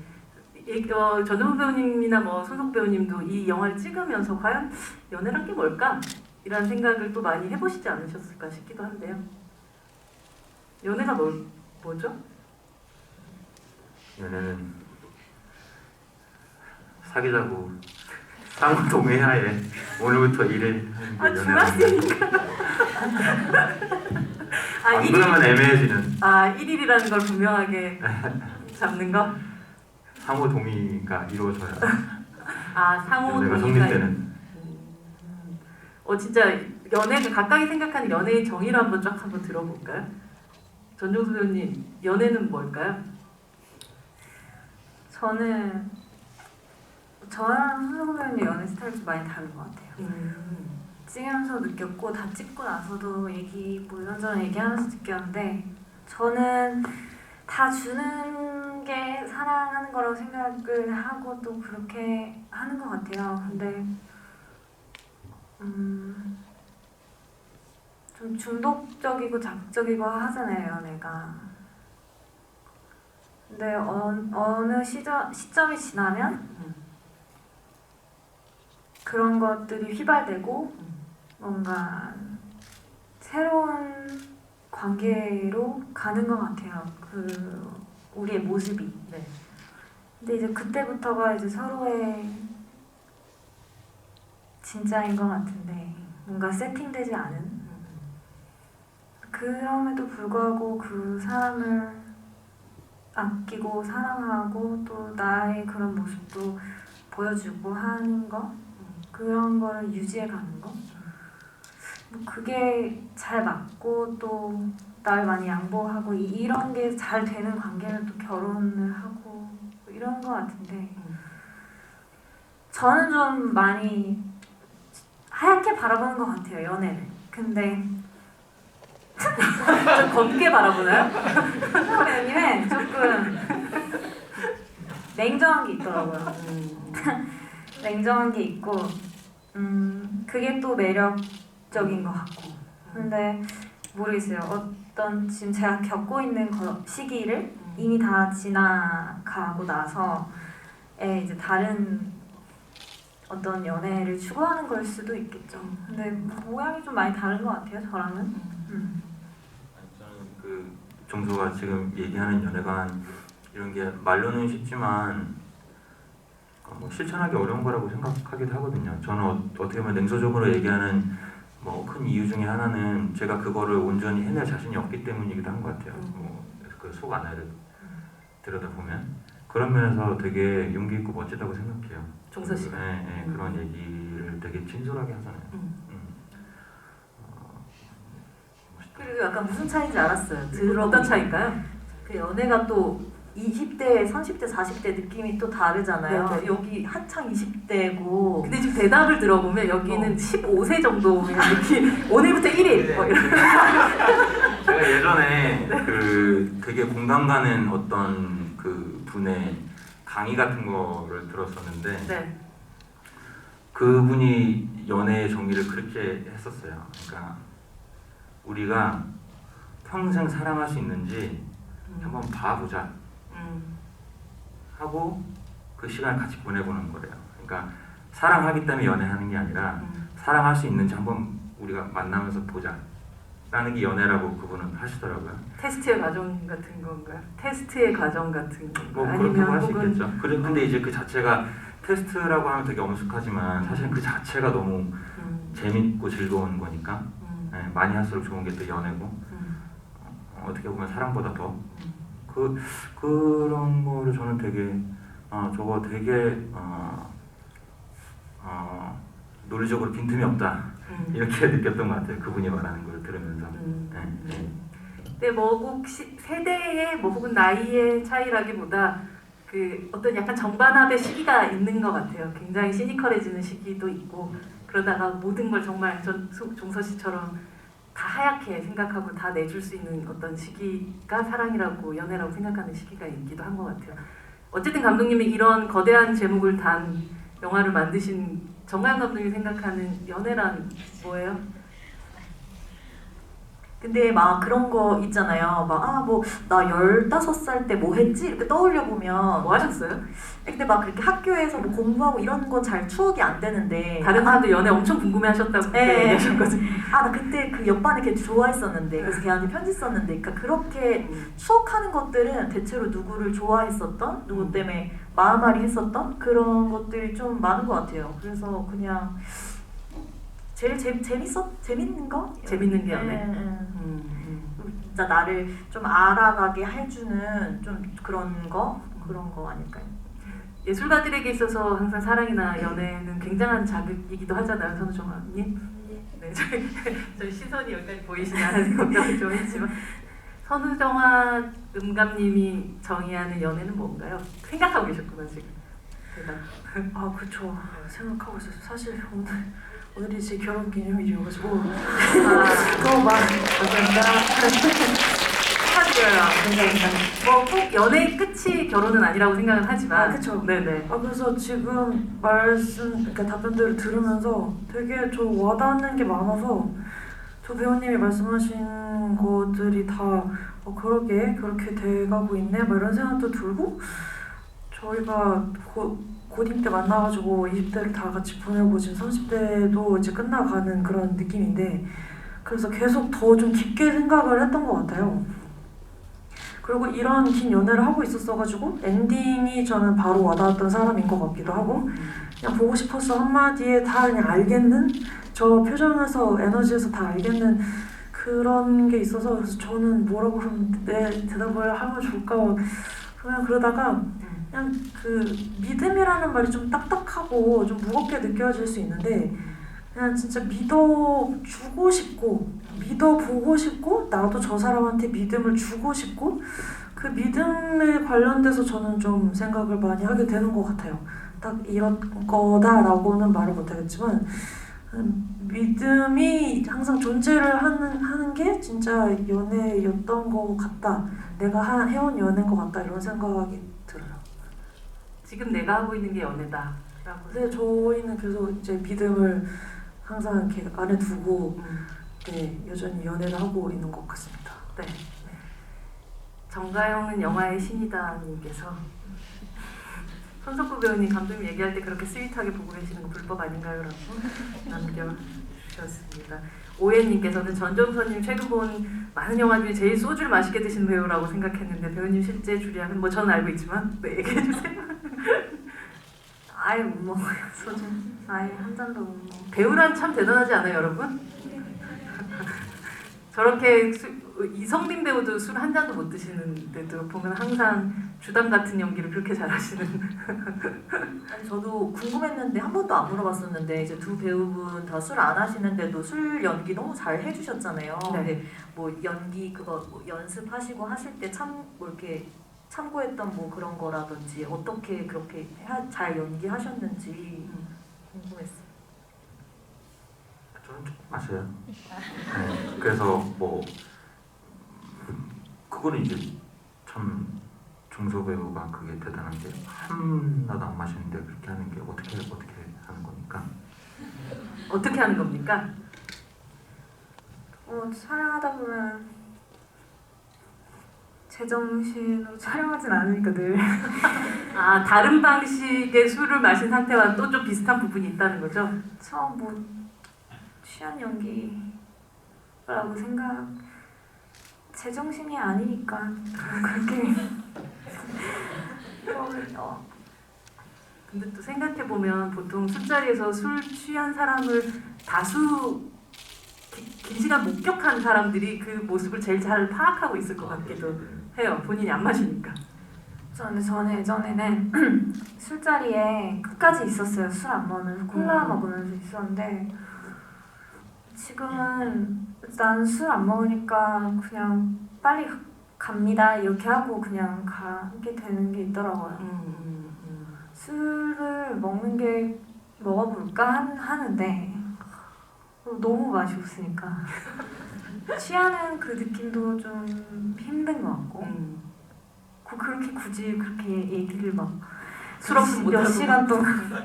전정석 배우님이나 뭐 손석 배우님도 이 영화를 찍으면서 과연 연애란 게 뭘까? 이런 생각을 또 많이 해보시지 않으셨을까 싶기도 한데요. 연애가 뭐죠? 연애는 사귀자고 상호 동의하에 오늘부터 일해 하는 게 연애입니다. 안 그러면 애매해지는 1일이라는 걸 분명하게 잡는 거? 상호 동의가 이루어져야 상호 연애가 동의가 성립되는. 진짜 연애가 각각이 생각하는 연애의 정의를 한번 들어볼까요? 전종수 배우님, 연애는 뭘까요? 저랑 손석구 배우님 연애 스타일이 좀 많이 다른 것 같아요. 찍으면서 느꼈고 다 찍고 나서도 뭐 이런저런 얘기하면서 느꼈는데 저는 다 주는 게 사랑하는 거라고 생각을 하고 또 그렇게 하는 것 같아요. 근데 좀 중독적이고 자극적이고 하잖아요, 연애가. 근데 어느 시점이 지나면 그런 것들이 휘발되고 뭔가 새로운 관계로 가는 것 같아요. 우리의 모습이. 네. 근데 이제 그때부터가 이제 서로의 진짜인 것 같은데 뭔가 세팅되지 않은. 그럼에도 불구하고 그 사람을 아끼고 사랑하고 또 나의 그런 모습도 보여주고 하는 거, 그런 거를 유지해 가는 거. 뭐 그게 잘 맞고 또 날 많이 양보하고 이런 게 잘 되는 관계는 또 결혼을 하고 이런 거 같은데 저는 좀 많이 하얗게 바라보는 것 같아요, 연애를. 근데 좀 검게 바라보나요? 손석구 배우님은 조금 냉정한 게 있더라고요. 냉정한 게 있고 그게 또 매력적인 것 같고. 근데 모르겠어요. 어떤 지금 제가 겪고 있는 시기를 이미 다 지나가고 나서에 이제 다른 어떤 연애를 추구하는 걸 수도 있겠죠. 근데 모양이 좀 많이 다른 것 같아요, 저랑은. 저는 그 정수가 지금 얘기하는 연애관 이런 게 말로는 쉽지만 뭐 실천하기 어려운 거라고 생각하기도 하거든요. 저는 어떻게 보면 냉소적으로 얘기하는 뭐 큰 이유 중에 하나는 제가 그거를 온전히 해낼 자신이 없기 때문이기도 한 것 같아요. 그 속 안을 들여다보면 그런 면에서 되게 용기 있고 멋지다고 생각해요. 종서 씨가. 네, 그런 얘기를 되게 진솔하게 하잖아요. 그리고 약간 무슨 차이인지 알았어요. 어떤 차이일까요? 그 연애가 또 20대, 30대, 40대 느낌이 또 다르잖아요. 네. 여기 한창 20대고. 근데 지금 대답을 들어보면 여기는 15세 정도의 느낌. 오늘부터 1일. 뭐 이런. 제가 예전에 그 되게 공감 가는 어떤 그 분의 강의 같은 거를 들었었는데 네. 그분이 연애의 정의를 그렇게 했었어요. 그러니까 우리가 평생 사랑할 수 있는지 한번 봐보자 하고 그 시간을 같이 보내보는 거래요. 그러니까 사랑하기 때문에 연애하는 게 아니라 사랑할 수 있는지 한번 우리가 만나면서 보자 라는 게 연애라고 그분은 하시더라고요. 테스트의 과정 같은 건가요? 테스트의 과정 같은 건가요? 뭐 그렇다고 할 수 있겠죠. 근데 이제 그 자체가 테스트라고 하면 되게 엄숙하지만 사실은 그 자체가 너무 재밌고 즐거운 거니까 네, 많이 할수록 좋은 게 또 연애고 어떻게 보면 사랑보다 더 그런 거를 저는 되게 저거 되게 논리적으로 빈틈이 없다 이렇게 느꼈던 것 같아요. 그분이 말하는 걸 들으면서. 근데 뭐 혹시 세대의 뭐 혹은 나이의 차이라기보다 그 어떤 약간 정반합의 시기가 있는 것 같아요. 굉장히 시니컬해지는 시기도 있고 그러다가 모든 걸 정말 종서 씨처럼 다 하얗게 생각하고 다 내줄 수 있는 어떤 시기가 사랑이라고 연애라고 생각하는 시기가 있기도 한 것 같아요. 어쨌든 감독님이 이런 거대한 제목을 단 영화를 만드신 정가영 감독님이 생각하는 연애란 뭐예요? 근데 막 그런 거 있잖아요. 막 뭐 나 15살 때 뭐 했지? 이렇게 떠올려 보면 뭐 하셨어요? 근데 막 그렇게 학교에서 뭐 공부하고 이런 건 잘 추억이 안 되는데 다른 사람들 연애 엄청 궁금해하셨다고 그때 네. 얘기하셨거든요. 나 그때 그 옆반에 걔 좋아했었는데 그래서 걔한테 편지 썼는데 그러니까 그렇게 추억하는 것들은 대체로 누구를 좋아했었던 누구 때문에 마음앓이 했었던 그런 것들이 좀 많은 것 같아요. 그래서 그냥 제일 재밌는 거? 재밌는 게 연애. 진짜 나를 좀 알아가게 해주는 좀 그런 거 아닐까요? 예술가들에게 있어서 항상 사랑이나 연애는 굉장한 자극이기도 하잖아요, 선우정아님. 네, 저희 시선이 여기까지 보이시나 하는 걱정이 좀 했지만 선우정아 음감님이 정의하는 연애는 뭔가요? 생각하고 계셨구나 지금. 대답. 그쵸. 생각하고 있었어요. 사실 오늘이 제 결혼 기념일이어가지고 너무 감사합니다. 축하드려요. 감사합니다. 꼭 연애의 끝이 결혼은 아니라고 생각은 하지만. 그쵸. 네네. 그래서 지금 그러니까 답변들을 들으면서 되게 저 와닿는 게 많아서 조 배우님이 말씀하신 것들이 다 그러게 그렇게 돼가고 있네 막 이런 생각도 들고 저희가 고딩 때 만나가지고 20대를 다 같이 보내고 지금 30대도 이제 끝나가는 그런 느낌인데 그래서 계속 더 좀 깊게 생각을 했던 것 같아요. 그리고 이런 긴 연애를 하고 있었어가지고 엔딩이 저는 바로 와닿았던 사람인 것 같기도 하고 그냥 보고 싶었어 한마디에 다 그냥 알겠는 저 표정에서 에너지에서 다 알겠는 그런 게 있어서 그래서 저는 뭐라고 그러면 내 대답을 하면 좋을까 그냥 그러다가 그냥 그 믿음이라는 말이 좀 딱딱하고 좀 무겁게 느껴질 수 있는데 그냥 진짜 믿어주고 싶고 믿어보고 싶고 나도 저 사람한테 믿음을 주고 싶고 그 믿음에 관련돼서 저는 좀 생각을 많이 하게 되는 것 같아요. 딱 이런 거다라고는 말을 못하겠지만 믿음이 항상 존재를 하는 게 진짜 연애였던 것 같다. 내가 해온 연애인 것 같다 이런 생각이 들어요. 지금 내가 하고 있는 게 연애다. 근데 저희는 계속 이제 믿음을 항상 이렇게 안에 두고 네, 여전히 연애를 하고 있는 것 같습니다. 네. 정가영은 영화의 신이다 님께서 손석구 배우님 감독님 얘기할 때 그렇게 스윗하게 보고 계시는 거 불법 아닌가요? 라고 남겨주셨습니다. 오해님께서는 전종서님 최근 본 많은 영화 중에 제일 소주를 맛있게 드시는 배우라고 생각했는데 배우님 실제 주량은 뭐 저는 알고 있지만 네, 얘기해주세요. 아예 못 먹어요 소주. 아예 한 잔도 못 먹어. 배우란 참 대단하지 않아요 여러분? 저렇게 이성민 배우도 술 한 잔도 못 드시는데도 보면 항상 주담 같은 연기를 그렇게 잘하시는. 아니, 저도 궁금했는데 한 번도 안 물어봤었는데 이제 두 배우분 다 술 안 하시는데도 술 연기 너무 잘 해주셨잖아요. 네. 근데 뭐 연기 그거 뭐 연습하시고 하실 때 뭐 이렇게 참고했던 뭐 그런 거라든지 어떻게 그렇게 잘 연기하셨는지 궁금했어요. 저는 조금 마셔요. 네, 그래서 뭐 그거는 이제 참 중소 배우가 그게 대단한 게 하나도 안 마시는데 그렇게 하는 게 어떻게 하는 겁니까? 어떻게 하는 겁니까? 촬영하다 보면 제정신으로 촬영하진 않으니까 늘 아 다른 방식의 술을 마신 상태와 또 좀 비슷한 부분이 있다는 거죠? 처음 뭐 취한 연기라고 생각 제정신이 아니니까 그렇게 근데 또 생각해 보면 보통 술자리에서 술 취한 사람을 다수 긴 시간 목격한 사람들이 그 모습을 제일 잘 파악하고 있을 것 같기도 해요. 본인이 안 마시니까. 근데 저는 예전에는 술자리에 끝까지 있었어요. 술 안 먹으면서 콜라 먹으면서 있었는데 지금은 난 술 안 먹으니까 그냥 빨리 갑니다 이렇게 하고 그냥 가게 되는 게 있더라고요. 술을 먹어볼까 하는데 너무 맛이 없으니까 취하는 그 느낌도 좀 힘든 것 같고 그렇게 굳이 그렇게 얘기를 막 술 없으면 몇 못하고. 시간 동안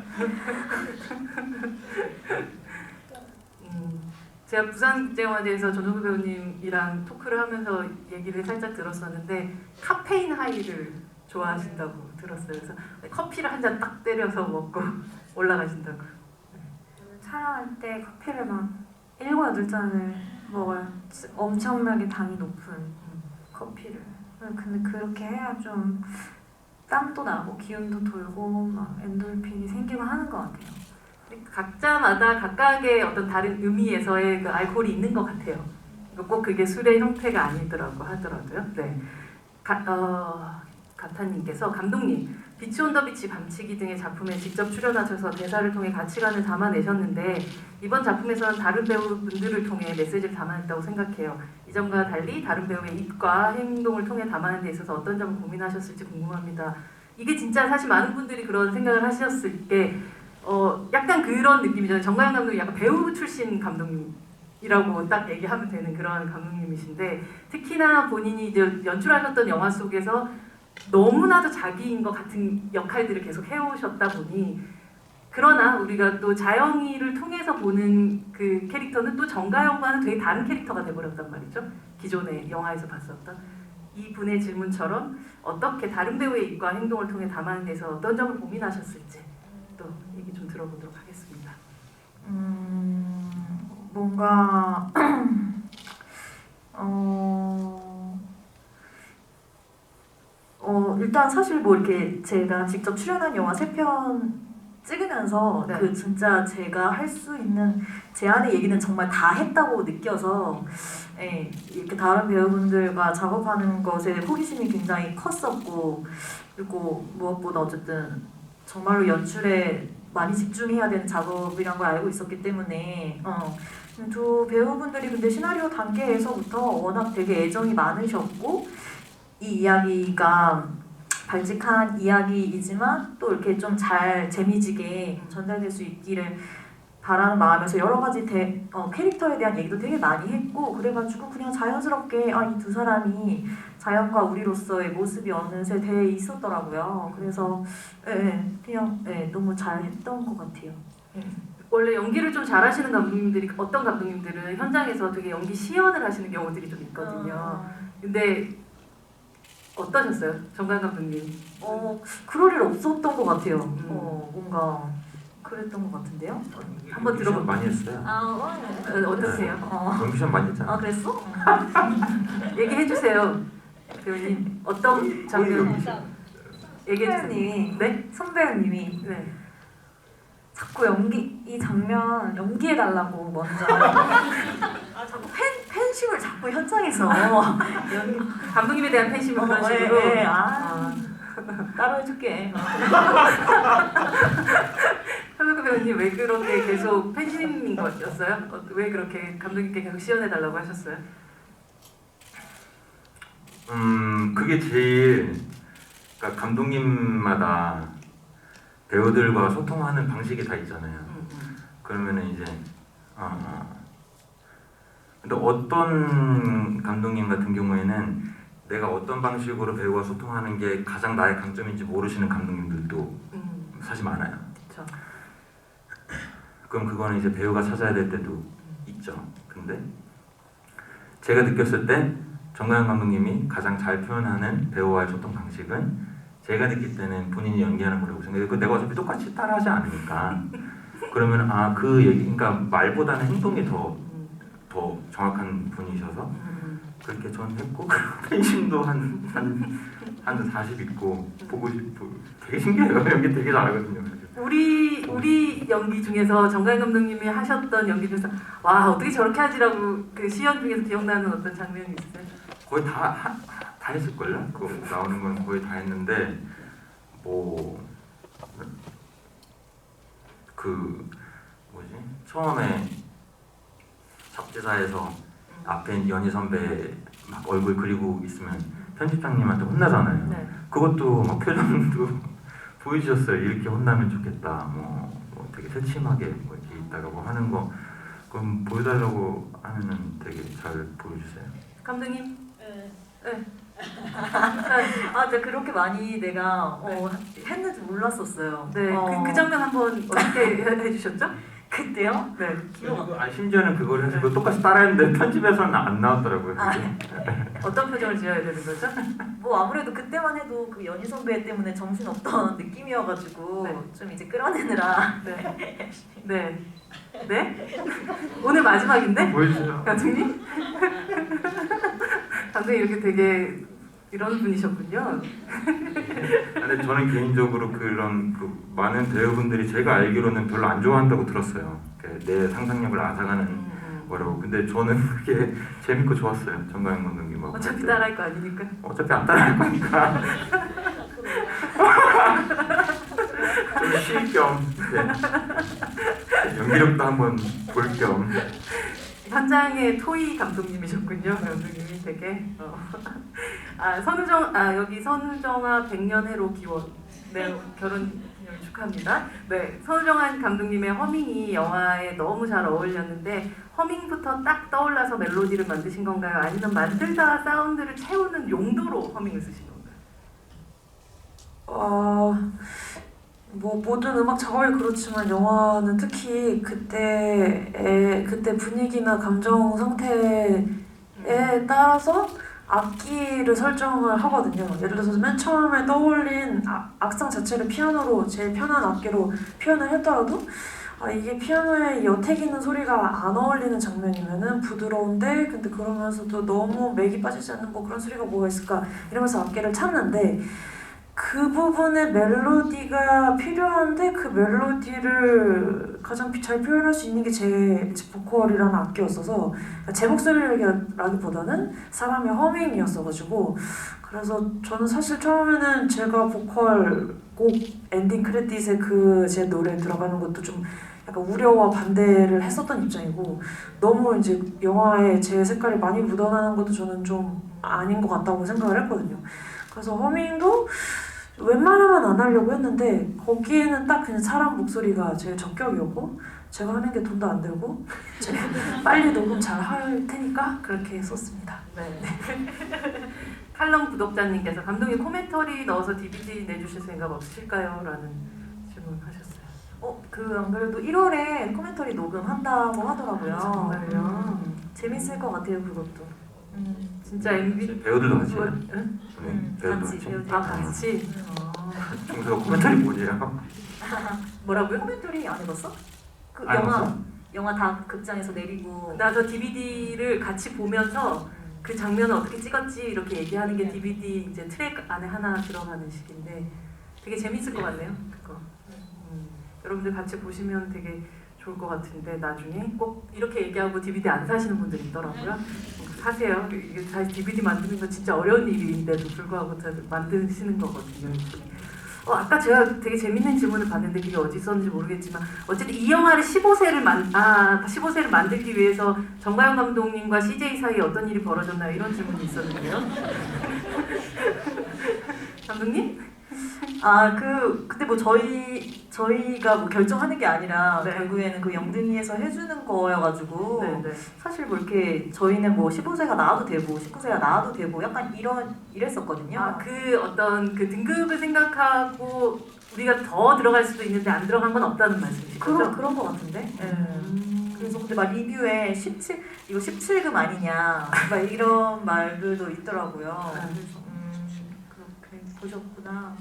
제가 부산국제영화제에서 전종수 배우님이랑 토크를 하면서 얘기를 살짝 들었었는데 카페인 하이를 좋아하신다고 들었어요. 그래서 커피를 한 잔 딱 때려서 먹고 올라가신다고. 촬영할 때 커피를 막 7, 8잔을 먹어요. 엄청나게 당이 높은 커피를. 근데 그렇게 해야 좀 땀도 나고 기운도 돌고 막 엔돌핀이 생기고 하는 것 같아요. 각자마다 각각의 어떤 다른 의미에서의 그 알코올이 있는 것 같아요. 꼭 그게 술의 형태가 아니더라고 하더라고요. 네. 가타님께서 감독님, 비치 온 더 비치, 밤치기 등의 작품에 직접 출연하셔서 대사를 통해 가치관을 담아내셨는데 이번 작품에서는 다른 배우분들을 통해 메시지를 담아냈다고 생각해요. 이전과 달리 다른 배우의 입과 행동을 통해 담아내는 데 있어서 어떤 점을 고민하셨을지 궁금합니다. 이게 진짜 사실 많은 분들이 그런 생각을 하셨을 때 약간 그런 느낌이잖아요. 정가영 감독이 약간 배우 출신 감독님이라고 딱 얘기하면 되는 그런 감독님이신데 특히나 본인이 이제 연출하셨던 영화 속에서 너무나도 자기인 것 같은 역할들을 계속 해오셨다 보니 그러나 우리가 또 자영이를 통해서 보는 그 캐릭터는 또 정가영과는 되게 다른 캐릭터가 돼버렸단 말이죠. 기존의 영화에서 봤었던 이 분의 질문처럼 어떻게 다른 배우의 입과 행동을 통해 담아내는 데서 어떤 점을 고민하셨을지 또 얘기 좀 들어보도록 하겠습니다. 뭔가 일단 사실 뭐 이렇게 제가 직접 출연한 영화 3편 찍으면서 네. 그 진짜 제가 할 수 있는 제 안의 얘기는 정말 다 했다고 느껴서 예, 이렇게 다른 배우분들과 작업하는 것에 호기심이 굉장히 컸었고 그리고 무엇보다 어쨌든 정말로 연출에 많이 집중해야 되는 작업이란 걸 알고 있었기 때문에 두 배우분들이 근데 시나리오 단계에서부터 워낙 되게 애정이 많으셨고 이 이야기가 발칙한 이야기이지만 또 이렇게 좀 잘 재미지게 전달될 수 있기를 바라는 마음에서 여러 가지 캐릭터에 대한 얘기도 되게 많이 했고 그래가지고 그냥 자연스럽게 이 두 사람이 자연과 우리로서의 모습이 어느새 돼 있었더라고요. 그래서 그냥 너무 잘 했던 것 같아요. 원래 연기를 좀 잘하시는 감독님들이 어떤 감독님들은 현장에서 되게 연기 시연을 하시는 경우들이 좀 있거든요. 근데 어떠셨어요? 정관 감독님? 그럴 일 없었던 것 같아요. 뭔가 그랬던 것 같은데요. 한번 연기 시험 들어볼까요? 많이 했어요. 어떠세요? 연기 시험 많이 했잖아. 그랬어? 얘기해 주세요. 배우님 어떤 장면 얘기해 주세요. 선배님이 네? 선배님이 네. 자꾸 이 장면 연기해달라고 먼저 자꾸 팬심을 자꾸 현장에서 감독님에 대한 팬심을 그런 식으로. 따로 해줄게. 현석규 배우님 왜 그렇게 계속 팬심인 거였어요? 왜 그렇게 감독님께 계속 시연해 달라고 하셨어요? 그게 제일 그러니까 감독님마다 배우들과 소통하는 방식이 다 있잖아요. 그러면은 이제 근데 어떤 감독님 같은 경우에는 내가 어떤 방식으로 배우와 소통하는 게 가장 나의 강점인지 모르시는 감독님들도 사실 많아요. 그렇죠. 그럼 그거는 이제 배우가 찾아야 될 때도 있죠. 근데 제가 느꼈을 때 정가영 감독님이 가장 잘 표현하는 배우와의 소통 방식은 제가 느낄 때는 본인이 연기하는 거라고 생각해요. 내가 어차피 똑같이 따라하지 않으니까 그러면 그 얘기, 그러니까 말보다는 행동이 더 정확한 분이셔서 그렇게 저는 했고 팬심도 한 40 있고 보고 싶고 되게 신기해요. 연기 되게 잘하거든요. 우리 연기 중에서 정가영 감독님이 하셨던 연기 중에서 와 어떻게 저렇게 하지라고 그 시연 중에서 기억나는 어떤 장면이 있어요? 거의 다 했을걸요? 그거 나오는 건 거의 다 했는데 처음에 잡지사에서 앞에 연희 선배 막 얼굴 그리고 있으면 편집장님한테 혼나잖아요. 네. 그것도 막 표정도 보여주셨어요. 이렇게 혼나면 좋겠다. 뭐 되게 새침하게 뭐 이렇게 있다가 뭐 하는 거 그럼 보여달라고 하면은 되게 잘 보여주세요. 감독님? 네. 진짜 그렇게 많이 내가 했는지 몰랐었어요. 네. 그 장면 한번 어떻게 해주셨죠? 그때요? 네. 기억 그리고 심지어는 그걸 해서 그거 똑같이 따라했는데 편집에서는 안 나왔더라고요. 그게. 어떤 표정을 지어야 되는 거죠? 뭐 아무래도 그때만 해도 그 연희 선배 때문에 정신 없던 느낌이어가지고 네. 좀 이제 끌어내느라 네. 네. 네? 오늘 마지막인데? 보여주세요. 감독님? 감독님 이렇게 되게 이런 분이셨군요. 근데 저는 개인적으로 그런 그 많은 배우분들이 제가 알기로는 별로 안 좋아한다고 들었어요. 내 상상력을 앗아가는 거라고. 근데 저는 그게 재밌고 좋았어요. 정가영 감독님하고. 어차피 따라할 거 아니니까. 어차피 안 따라할 거니까. 좀 쉴 겸. 네. 연기력도 한번 볼 겸. 현장의 토이 감독님이셨군요. 감독님이 되게. 여기 선우정아 100년 해로 기원. 네, 결혼 기념일 축하합니다. 네, 선우정아 감독님의 허밍이 영화에 너무 잘 어울렸는데 허밍부터 딱 떠올라서 멜로디를 만드신 건가요? 아니면 만들다가 사운드를 채우는 용도로 허밍을 쓰신 건가요? 뭐 모든 음악 작업이 그렇지만 영화는 특히 그때 분위기나 감정 상태에 따라서 악기를 설정을 하거든요. 예를 들어서 맨 처음에 떠올린 악상 자체를 피아노로 제일 편한 악기로 표현을 했더라도 이게 피아노에 여태기는 소리가 안 어울리는 장면이면은 부드러운데 근데 그러면서도 너무 맥이 빠지지 않는 뭐 그런 소리가 뭐가 있을까 이러면서 악기를 찾는데 그 부분에 멜로디가 필요한데 그 멜로디를 가장 잘 표현할 수 있는 게 제 보컬이라는 악기였어서 제 목소리라기보다는 사람의 허밍이었어가지고 그래서 저는 사실 처음에는 제가 보컬 곡 엔딩 크레딧에 그 제 노래 들어가는 것도 좀 약간 우려와 반대를 했었던 입장이고 너무 이제 영화에 제 색깔이 많이 묻어나는 것도 저는 좀 아닌 것 같다고 생각을 했거든요. 그래서 허밍도 웬만하면 안 하려고 했는데 거기에는 딱 그냥 사람 목소리가 제일 적격이었고 제가 하는 게 돈도 안 들고 빨리 녹음 잘 할 테니까 그렇게 썼습니다. 네. 칼럼 구독자님께서 감독님 코멘터리 넣어서 DVD 내주실 생각 없으실까요? 라는 질문하셨어요. 안 그래도 1월에 코멘터리 녹음한다고 하더라고요. 정말요? 재밌을 것 같아요 그것도. 진짜 MV 배우들도 같이 해요. 응? 네, 배우들도 같이 같이. 배우들 같이? 중세가 코멘터리 뭐예요? 뭐라고요? 코멘터리 안 해봤어? 그 안 영화 다 극장에서 내리고 나 저 DVD를 같이 보면서 그 장면을 어떻게 찍었지 이렇게 얘기하는 게 DVD 이제 트랙 안에 하나 들어가는 식인데 되게 재밌을 것 같네요. 그거. 여러분들 같이 보시면 되게 좋을 것 같은데 나중에 꼭 이렇게 얘기하고 DVD 안 사시는 분들 있더라고요. 사세요. 이게 사실 DVD 만드는 건 진짜 어려운 일인데도 불구하고 다 만드시는 거거든요. 아까 제가 되게 재밌는 질문을 봤는데 그게 어디 있었는지 모르겠지만 어쨌든 이 영화를 15세를 만들기 위해서 정가영 감독님과 CJ 사이에 어떤 일이 벌어졌나요? 이런 질문이 있었는데요. 감독님? 근데 뭐 저희가 뭐 결정하는 게 아니라 네. 결국에는 그 영등이에서 해주는 거여가지고 네네. 사실 뭐 이렇게 저희는 뭐 15세가 나와도 되고 19세가 나와도 되고 약간 이랬었거든요. 그 어떤 그 등급을 생각하고 우리가 더 들어갈 수도 있는데 안 들어간 건 없다는 말씀이시죠? 그런 거 같은데. 그래서 근데 막 리뷰에 이거 17금 아니냐 막 이런 말들도 있더라고요. 그래서 그렇게 보셨구나.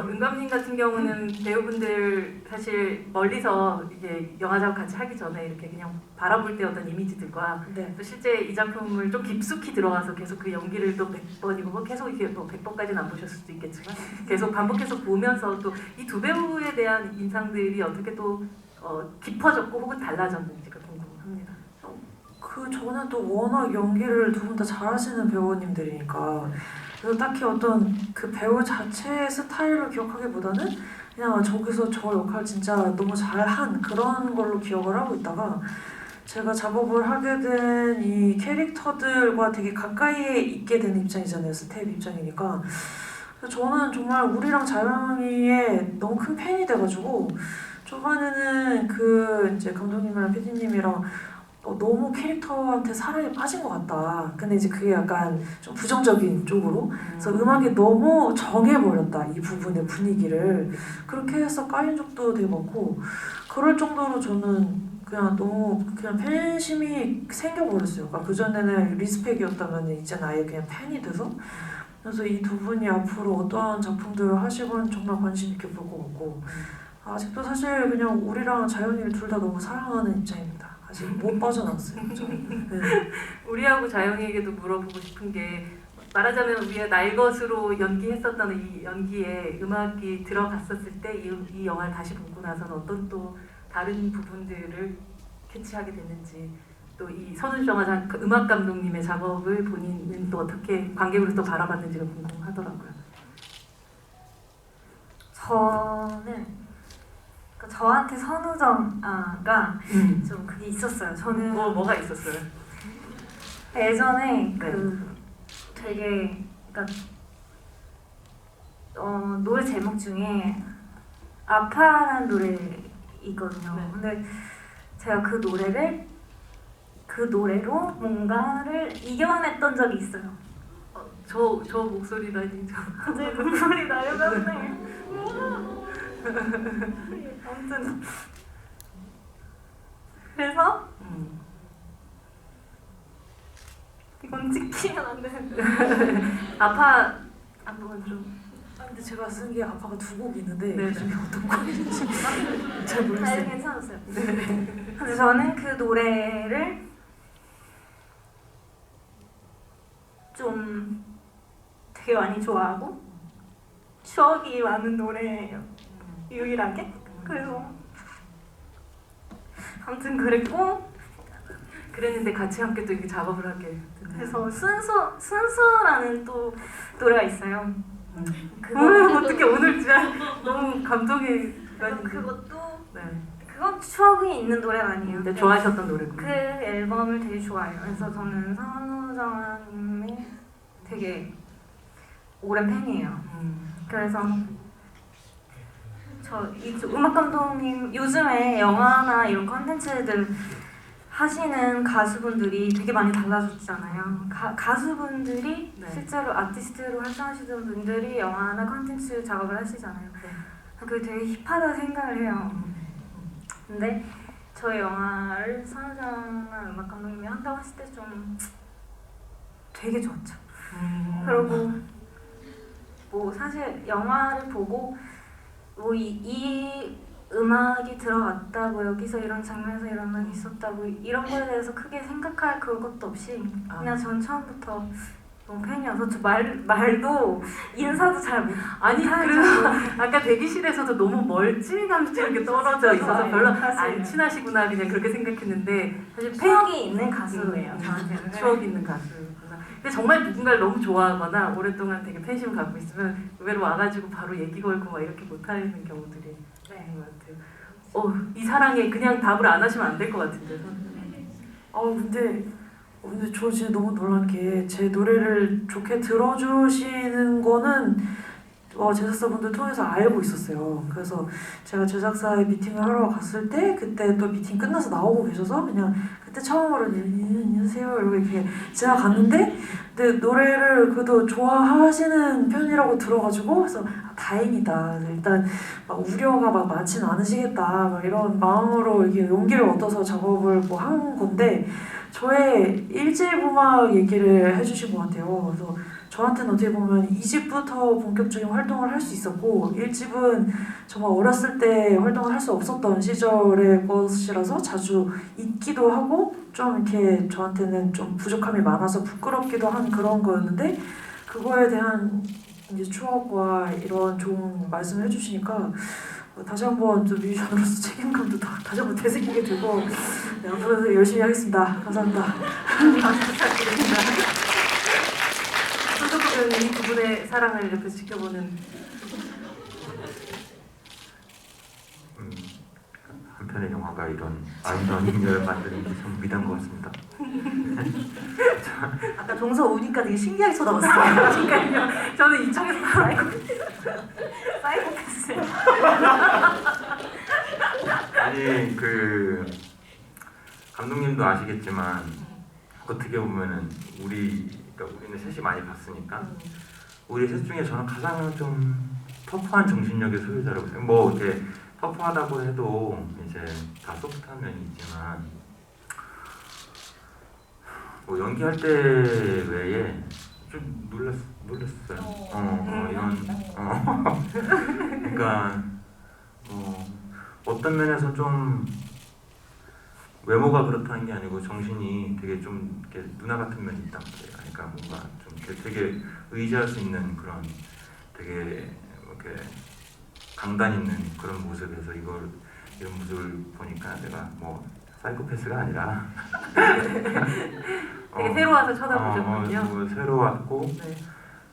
은감님 같은 경우는 배우분들 사실 멀리서 이게 영화 작업 같이 하기 전에 이렇게 그냥 바라볼 때 어떤 이미지들과 네. 또 실제 이 작품을 좀 깊숙이 들어가서 계속 그 연기를 또 100번이고 뭐 계속 이게 뭐 100번까지는 안 보셨을 수도 있겠지만 계속 반복해서 보면서 또 이 두 배우에 대한 인상들이 어떻게 또 깊어졌고 혹은 달라졌는지가 궁금합니다. 저는 또 워낙 연기를 두 분 다 잘하시는 배우님들이니까 그래서 딱히 어떤 그 배우 자체의 스타일로 기억하기보다는 그냥 저기서 저 역할 진짜 너무 잘한 그런 걸로 기억을 하고 있다가 제가 작업을 하게 된 이 캐릭터들과 되게 가까이에 있게 되는 입장이잖아요. 스텝 입장이니까. 그래서 저는 정말 우리랑 자영이의 너무 큰 팬이 돼가지고 초반에는 그 이제 감독님이랑 PD님이랑 너무 캐릭터한테 사랑에 빠진 것 같다. 근데 이제 그게 약간 좀 부정적인 쪽으로. 그래서 음악이 너무 정해버렸다. 이 부분의 분위기를. 그렇게 해서 까인 적도 되게 많고 그럴 정도로 저는 그냥 너무 그냥 팬심이 생겨버렸어요. 그러니까 그전에는 리스펙이었다면 이제는 아예 그냥 팬이 돼서 그래서 이 두 분이 앞으로 어떠한 작품들을 하시건 정말 관심 있게 볼 것 같고 아직도 사실 그냥 우리랑 자연이를 둘 다 너무 사랑하는 입장입니다. 아직 못 빠져나왔어요. 저는. 네. 우리하고 자영이에게도 물어보고 싶은 게 말하자면 우리가 날 것으로 연기했었던 이 연기에 음악이 들어갔었을 때 이 영화를 다시 보고 나서는 어떤 또 다른 부분들을 캐치하게 됐는지 또 이 선우정 그 음악 감독님의 작업을 본인은 또 어떻게 관객으로 또 바라봤는지가 궁금하더라고요. 저는 저한테 선우정아가 좀 그게 있었어요. 저는 뭐가 있었어요? 예전에 네. 그 되게 그러니까 노래 제목 중에 아파라는 노래이거든요. 네. 근데 제가 그 노래로 뭔가를 이겨냈던 적이 있어요. 저 목소리라니 갑자기 눈물이 나요, 선생님. 아무튼 그래서 이건 찍히면 안 되는데. 아파 한번 좀 근데 제가 쓴 게 아빠가 두 곡 있는데 네. 그 중에 어떤 곡인지 잘 다 모르겠어요. 괜찮았어요. 근데 저는 그 노래를 좀 되게 많이 좋아하고 추억이 많은 노래예요. 유일하게. 그래서 아무튼 그랬고 그랬는데 같이 함께 또 이렇게 작업을 하게 됐네요. 그래서 순수라는 또 노래가 있어요. 그거 어떻게 오늘 진짜 너무 감동이 그것도 네. 그건 추억이 있는 노래가 아니에요. 근데 좋아하셨던 노래고. 그 앨범을 되게 좋아해요. 그래서 저는 선우정아님의 되게 오랜 팬이에요. 그래서 이 음악 감독님 요즘에 영화나 이런 컨텐츠들 하시는 가수분들이 되게 많이 달라졌잖아요. 가수분들이 네. 실제로 아티스트로 활동하시는 분들이 영화나 컨텐츠 작업을 하시잖아요. 그게 되게 힙하다 생각을 해요. 근데 저희 영화를 선우정아 음악 감독님이 한다고 했을 때 좀 되게 좋았죠. 그리고 뭐 사실 영화를 보고 뭐 이 음악이 들어갔다고 여기서 이런 장면에서 이런 음악이 있었다고 이런 거에 대해서 크게 생각할 그것도 없이 그냥 전 처음부터 너무 팬이어서 저 말도 인사도 잘 못. 아니 그래서 아까 대기실에서도 너무 멀찌감치 이렇게 떨어져 있어서 별로 안 친하시구나 그냥 그렇게 생각했는데 사실 추억이 있는 가수예요. 저한테는. 추억 있는 가수구나. 근데 정말 누군가를 너무 좋아하거나 오랫동안 되게 팬심을 갖고 있으면 의외로 와가지고 바로 얘기 걸고 막 이렇게 못하는 경우들이 있는 것 같아요. 이 사랑에 그냥 답을 안 하시면 안 될 것 같은데. 근데 저 진짜 너무 놀란 게 제 노래를 좋게 들어주시는 거는 제작사분들 통해서 알고 있었어요. 그래서 제가 제작사에 미팅을 하러 갔을 때 그때 또 미팅 끝나서 나오고 계셔서 그냥 그때 처음으로 안녕하세요 이러고 이렇게 지나갔는데 근데 노래를 그래도 좋아하시는 편이라고 들어가지고 그래서 다행이다. 일단 막 우려가 막 많지는 않으시겠다. 막 이런 마음으로 이렇게 용기를 얻어서 작업을 뭐 한 건데 저의 1집 음악 얘기를 해주신 것 같아요. 그래서 저한테는 어떻게 보면 2집부터 본격적인 활동을 할 수 있었고 1집은 정말 어렸을 때 활동을 할 수 없었던 시절의 것이라서 자주 잊기도 하고 좀 이렇게 저한테는 좀 부족함이 많아서 부끄럽기도 한 그런 거였는데 그거에 대한 이제 추억과 이런 좋은 말씀을 해주시니까 다시 한번 좀 뮤지션으로서 책임감도 다시 한번 되새기게 되고 네, 앞으로 열심히 하겠습니다. 감사합니다. 박수 부탁드립니다. 손석구 배우님 이 두 분의 사랑을 옆에서 지켜보는 한편의 영화가 이런 아름다운 인연을 만드는 게 참 위대한 것 같습니다. 아까 동서 오니까 되게 신기하게 쳐다봤어요. 그러니까요. 저는 이쪽에서 사이코패스. 아니 감독님도 아시겠지만 어떻게 보면은 그러니까 우리는 셋이 많이 봤으니까 우리 셋 중에 저는 가장 좀 터프한 정신력의 소유자라고 생각해요. 뭐 이렇게 터프하다고 해도 이제 다 소프트한 면이 있지만 뭐 연기할 때 외에 좀 놀랐어요. 그러니까 어떤 면에서 좀 외모가 그렇다는 게 아니고 정신이 되게 좀 이렇게 누나 같은 면이 있단 말이에요. 그러니까 뭔가 좀 이렇게 되게 의지할 수 있는 그런 되게 이렇게 강단 있는 그런 모습에서 이런 모습을 보니까 내가 뭐 사이코패스가 아니라 되게 새로 와서 쳐다보셨군요. 뭐 새로 왔고 네.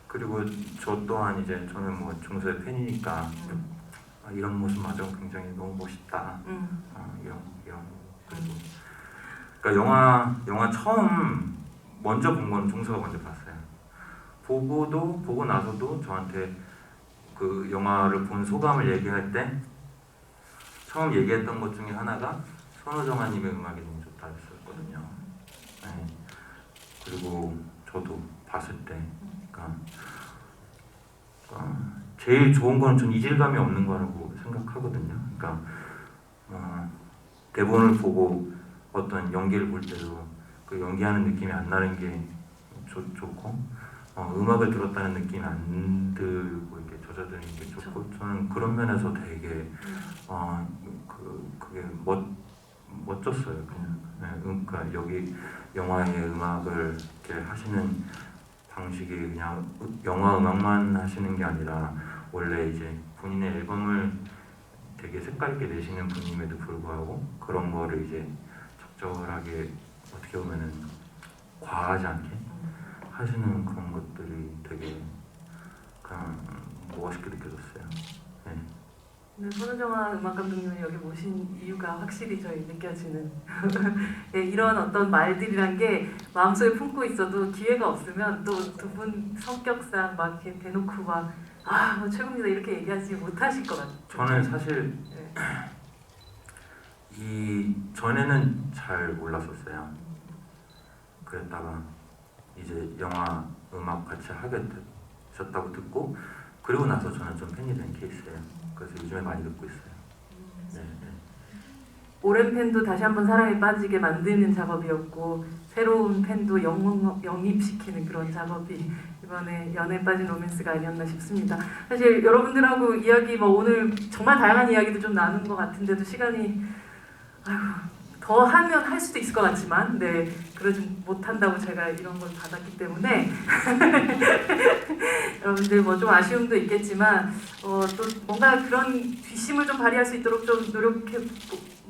그리고 저 또한 이제 저는 뭐 종소의 팬이니까 이런 모습마저 굉장히 너무 멋있다. 이런 그리고 그러니까 영화 처음 먼저 본 건 종소가 먼저 봤어요. 보고 나서도 저한테 그 영화를 본 소감을 얘기할 때 처음 얘기했던 것 중에 하나가 선우정아님의 음악이 너무 좋다 했었거든요. 네. 그리고 저도 봤을 때 그러니까 제일 좋은 건 좀 이질감이 없는 거라고 생각하거든요. 그러니까 대본을 보고 어떤 연기를 볼 때도 그 연기하는 느낌이 안 나는 게 좋고 음악을 들었다는 느낌이 안 들고 이렇게 젖어드는 게 좋고 저는 그런 면에서 되게 그게 멋졌어요. 그냥 그러니까 여기 영화의 음악을 이렇게 하시는 방식이 그냥 영화 음악만 하시는 게 아니라 원래 이제 본인의 앨범을 되게 색깔 있게 내시는 분임에도 불구하고 그런 거를 이제 적절하게 어떻게 보면은 과하지 않게 하시는 그런 것들이 되게 그냥 멋있게 느껴졌어요. 네. 오늘 손은정아 음악 감독님을 여기 모신 이유가 확실히 저희 느껴지는 네, 이런 어떤 말들이란 게 마음속에 품고 있어도 기회가 없으면 또 두 분 성격상 막 이렇게 대놓고 뭐 최고입니다 이렇게 얘기하지 못하실 것 같아요. 저는 사실 네. 이 전에는 잘 몰랐었어요. 그랬다가 이제 영화 음악 같이 하게 되셨다고 듣고 그리고 나서 저는 좀 팬이 된 케이스예요. 그래서 요즘에 많이 듣고 있어요. 네. 오랜 팬도 다시 한번 사랑에 빠지게 만드는 작업이었고 새로운 팬도 영입시키는 그런 작업이 이번에 연애에 빠진 로맨스가 아니었나 싶습니다. 사실 여러분들하고 이야기 오늘 정말 다양한 이야기도 좀 나눈 것 같은데도 시간이 더 하면 할 수도 있을 것 같지만 그러지 못한다고 제가 이런 걸 받았기 때문에 여러분들 좀 아쉬움도 있겠지만 또 뭔가 그런 뒷심을 좀 발휘할 수 있도록 좀 노력해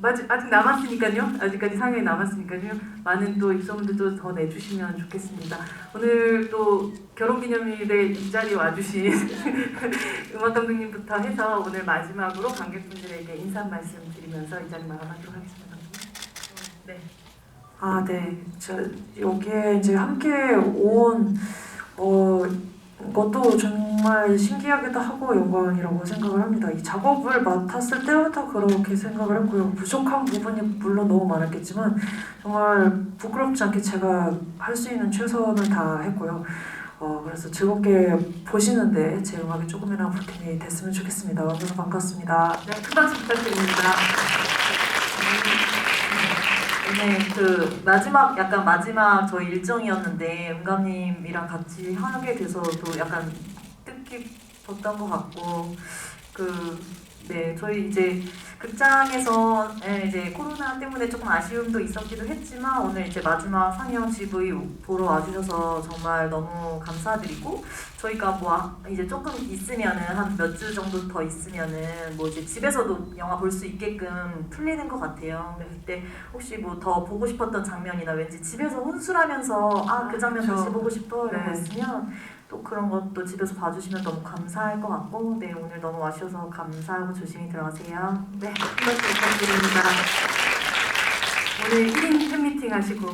아직 남았으니까요. 아직까지 상영이 남았으니까요. 많은 또 입소문들도 더 내주시면 좋겠습니다. 오늘 또 결혼기념일에 이 자리에 와주신 음악 감독님부터 해서 오늘 마지막으로 관객분들에게 인사 말씀 드리면서 이 자리 마감하도록 하겠습니다. 네. 네. 여기에 이제 함께 온 것도 정말 신기하기도 하고 영광이라고 생각을 합니다. 이 작업을 맡았을 때부터 그렇게 생각을 했고요. 부족한 부분이 물론 너무 많았겠지만 정말 부끄럽지 않게 제가 할 수 있는 최선을 다했고요. 그래서 즐겁게 보시는데 제 음악이 조금이나마 보탬이 됐으면 좋겠습니다. 만나서 반갑습니다. 네, 큰 박수 부탁드립니다. 그 마지막 저희 일정이었는데 은감님이랑 같이 하게 돼서도 약간 뜻깊었던 것 같고 저희 이제 극장에서 이제 코로나 때문에 조금 아쉬움도 있었기도 했지만 오늘 이제 마지막 상영 GV 보러 와주셔서 정말 너무 감사드리고 저희가 이제 조금 있으면은 한 몇 주 정도 더 있으면은 이제 집에서도 영화 볼 수 있게끔 풀리는 것 같아요. 그때 혹시 더 보고 싶었던 장면이나 왠지 집에서 혼술하면서 그 장면 다시 보고 싶어 이런 거 있으면 또 그런 것도 집에서 봐주시면 너무 감사할 것 같고 오늘 너무 와주셔서 감사하고 조심히 들어가세요. 네, 큰 박수 부탁드립니다. 오늘 1인 팬미팅 하시고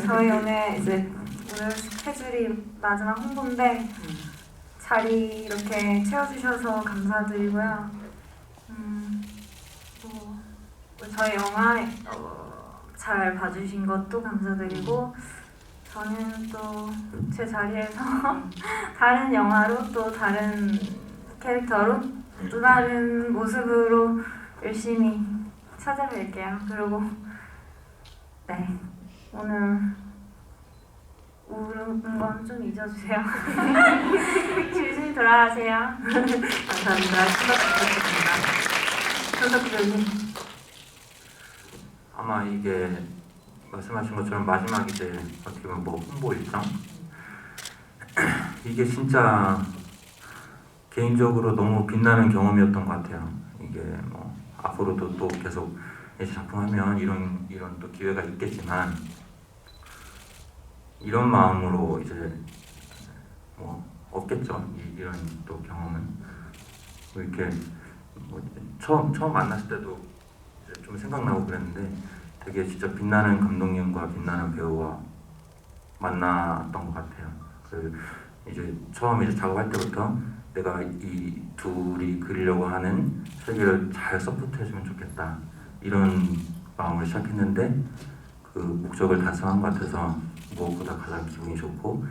저희 오늘 스케줄이 마지막 홍보인데 자리 이렇게 채워주셔서 감사드리고요. 또 저희 영화 잘 봐주신 것도 감사드리고 저는 또 제 자리에서 다른 영화로 또 다른 캐릭터로 또 다른 모습으로 열심히 찾아뵐게요. 그리고 네 오늘 우는 건 좀 잊어주세요. 조심히 돌아가세요. 감사합니다. 수고 부탁드립니다. 현석 배우님. 아마 이게 말씀하신 것처럼 마지막 이제 어떻게 보면 뭐 홍보 일정 이게 진짜 개인적으로 너무 빛나는 경험이었던 것 같아요. 이게 뭐 앞으로도 또 계속 이제 작품하면 이런 또 기회가 있겠지만 이런 마음으로 이제 뭐 없겠죠. 이런 또 경험은 뭐 이렇게 뭐 처음 만났을 때도 이제 좀 생각나고 그랬는데 되게 진짜 빛나는 감독님과 빛나는 배우와 만났던 것 같아요. 그 이제 처음 이제 작업할 때부터 내가 이 둘이 그리려고 하는 세계를 잘 서포트해주면 좋겠다 이런 마음으로 시작했는데 그 목적을 달성한 것 같아서 무엇보다 가장 기분이 좋고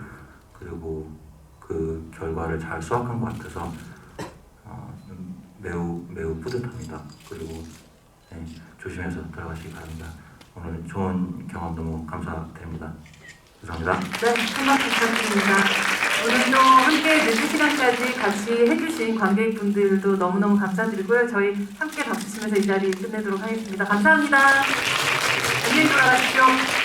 그리고 그 결과를 잘 수확한 것 같아서 매우 뿌듯합니다. 그리고 네, 조심해서 들어가시기 바랍니다. 오늘 좋은 경험 너무 감사드립니다. 감사합니다. 네, 한번 부탁드립니다. 오늘도 함께 늦은 시간까지 같이 해주신 관객분들도 너무너무 감사드리고요. 저희 함께 박수 치면서 이 자리 끝내도록 하겠습니다. 감사합니다. 안녕히 돌아가십시오.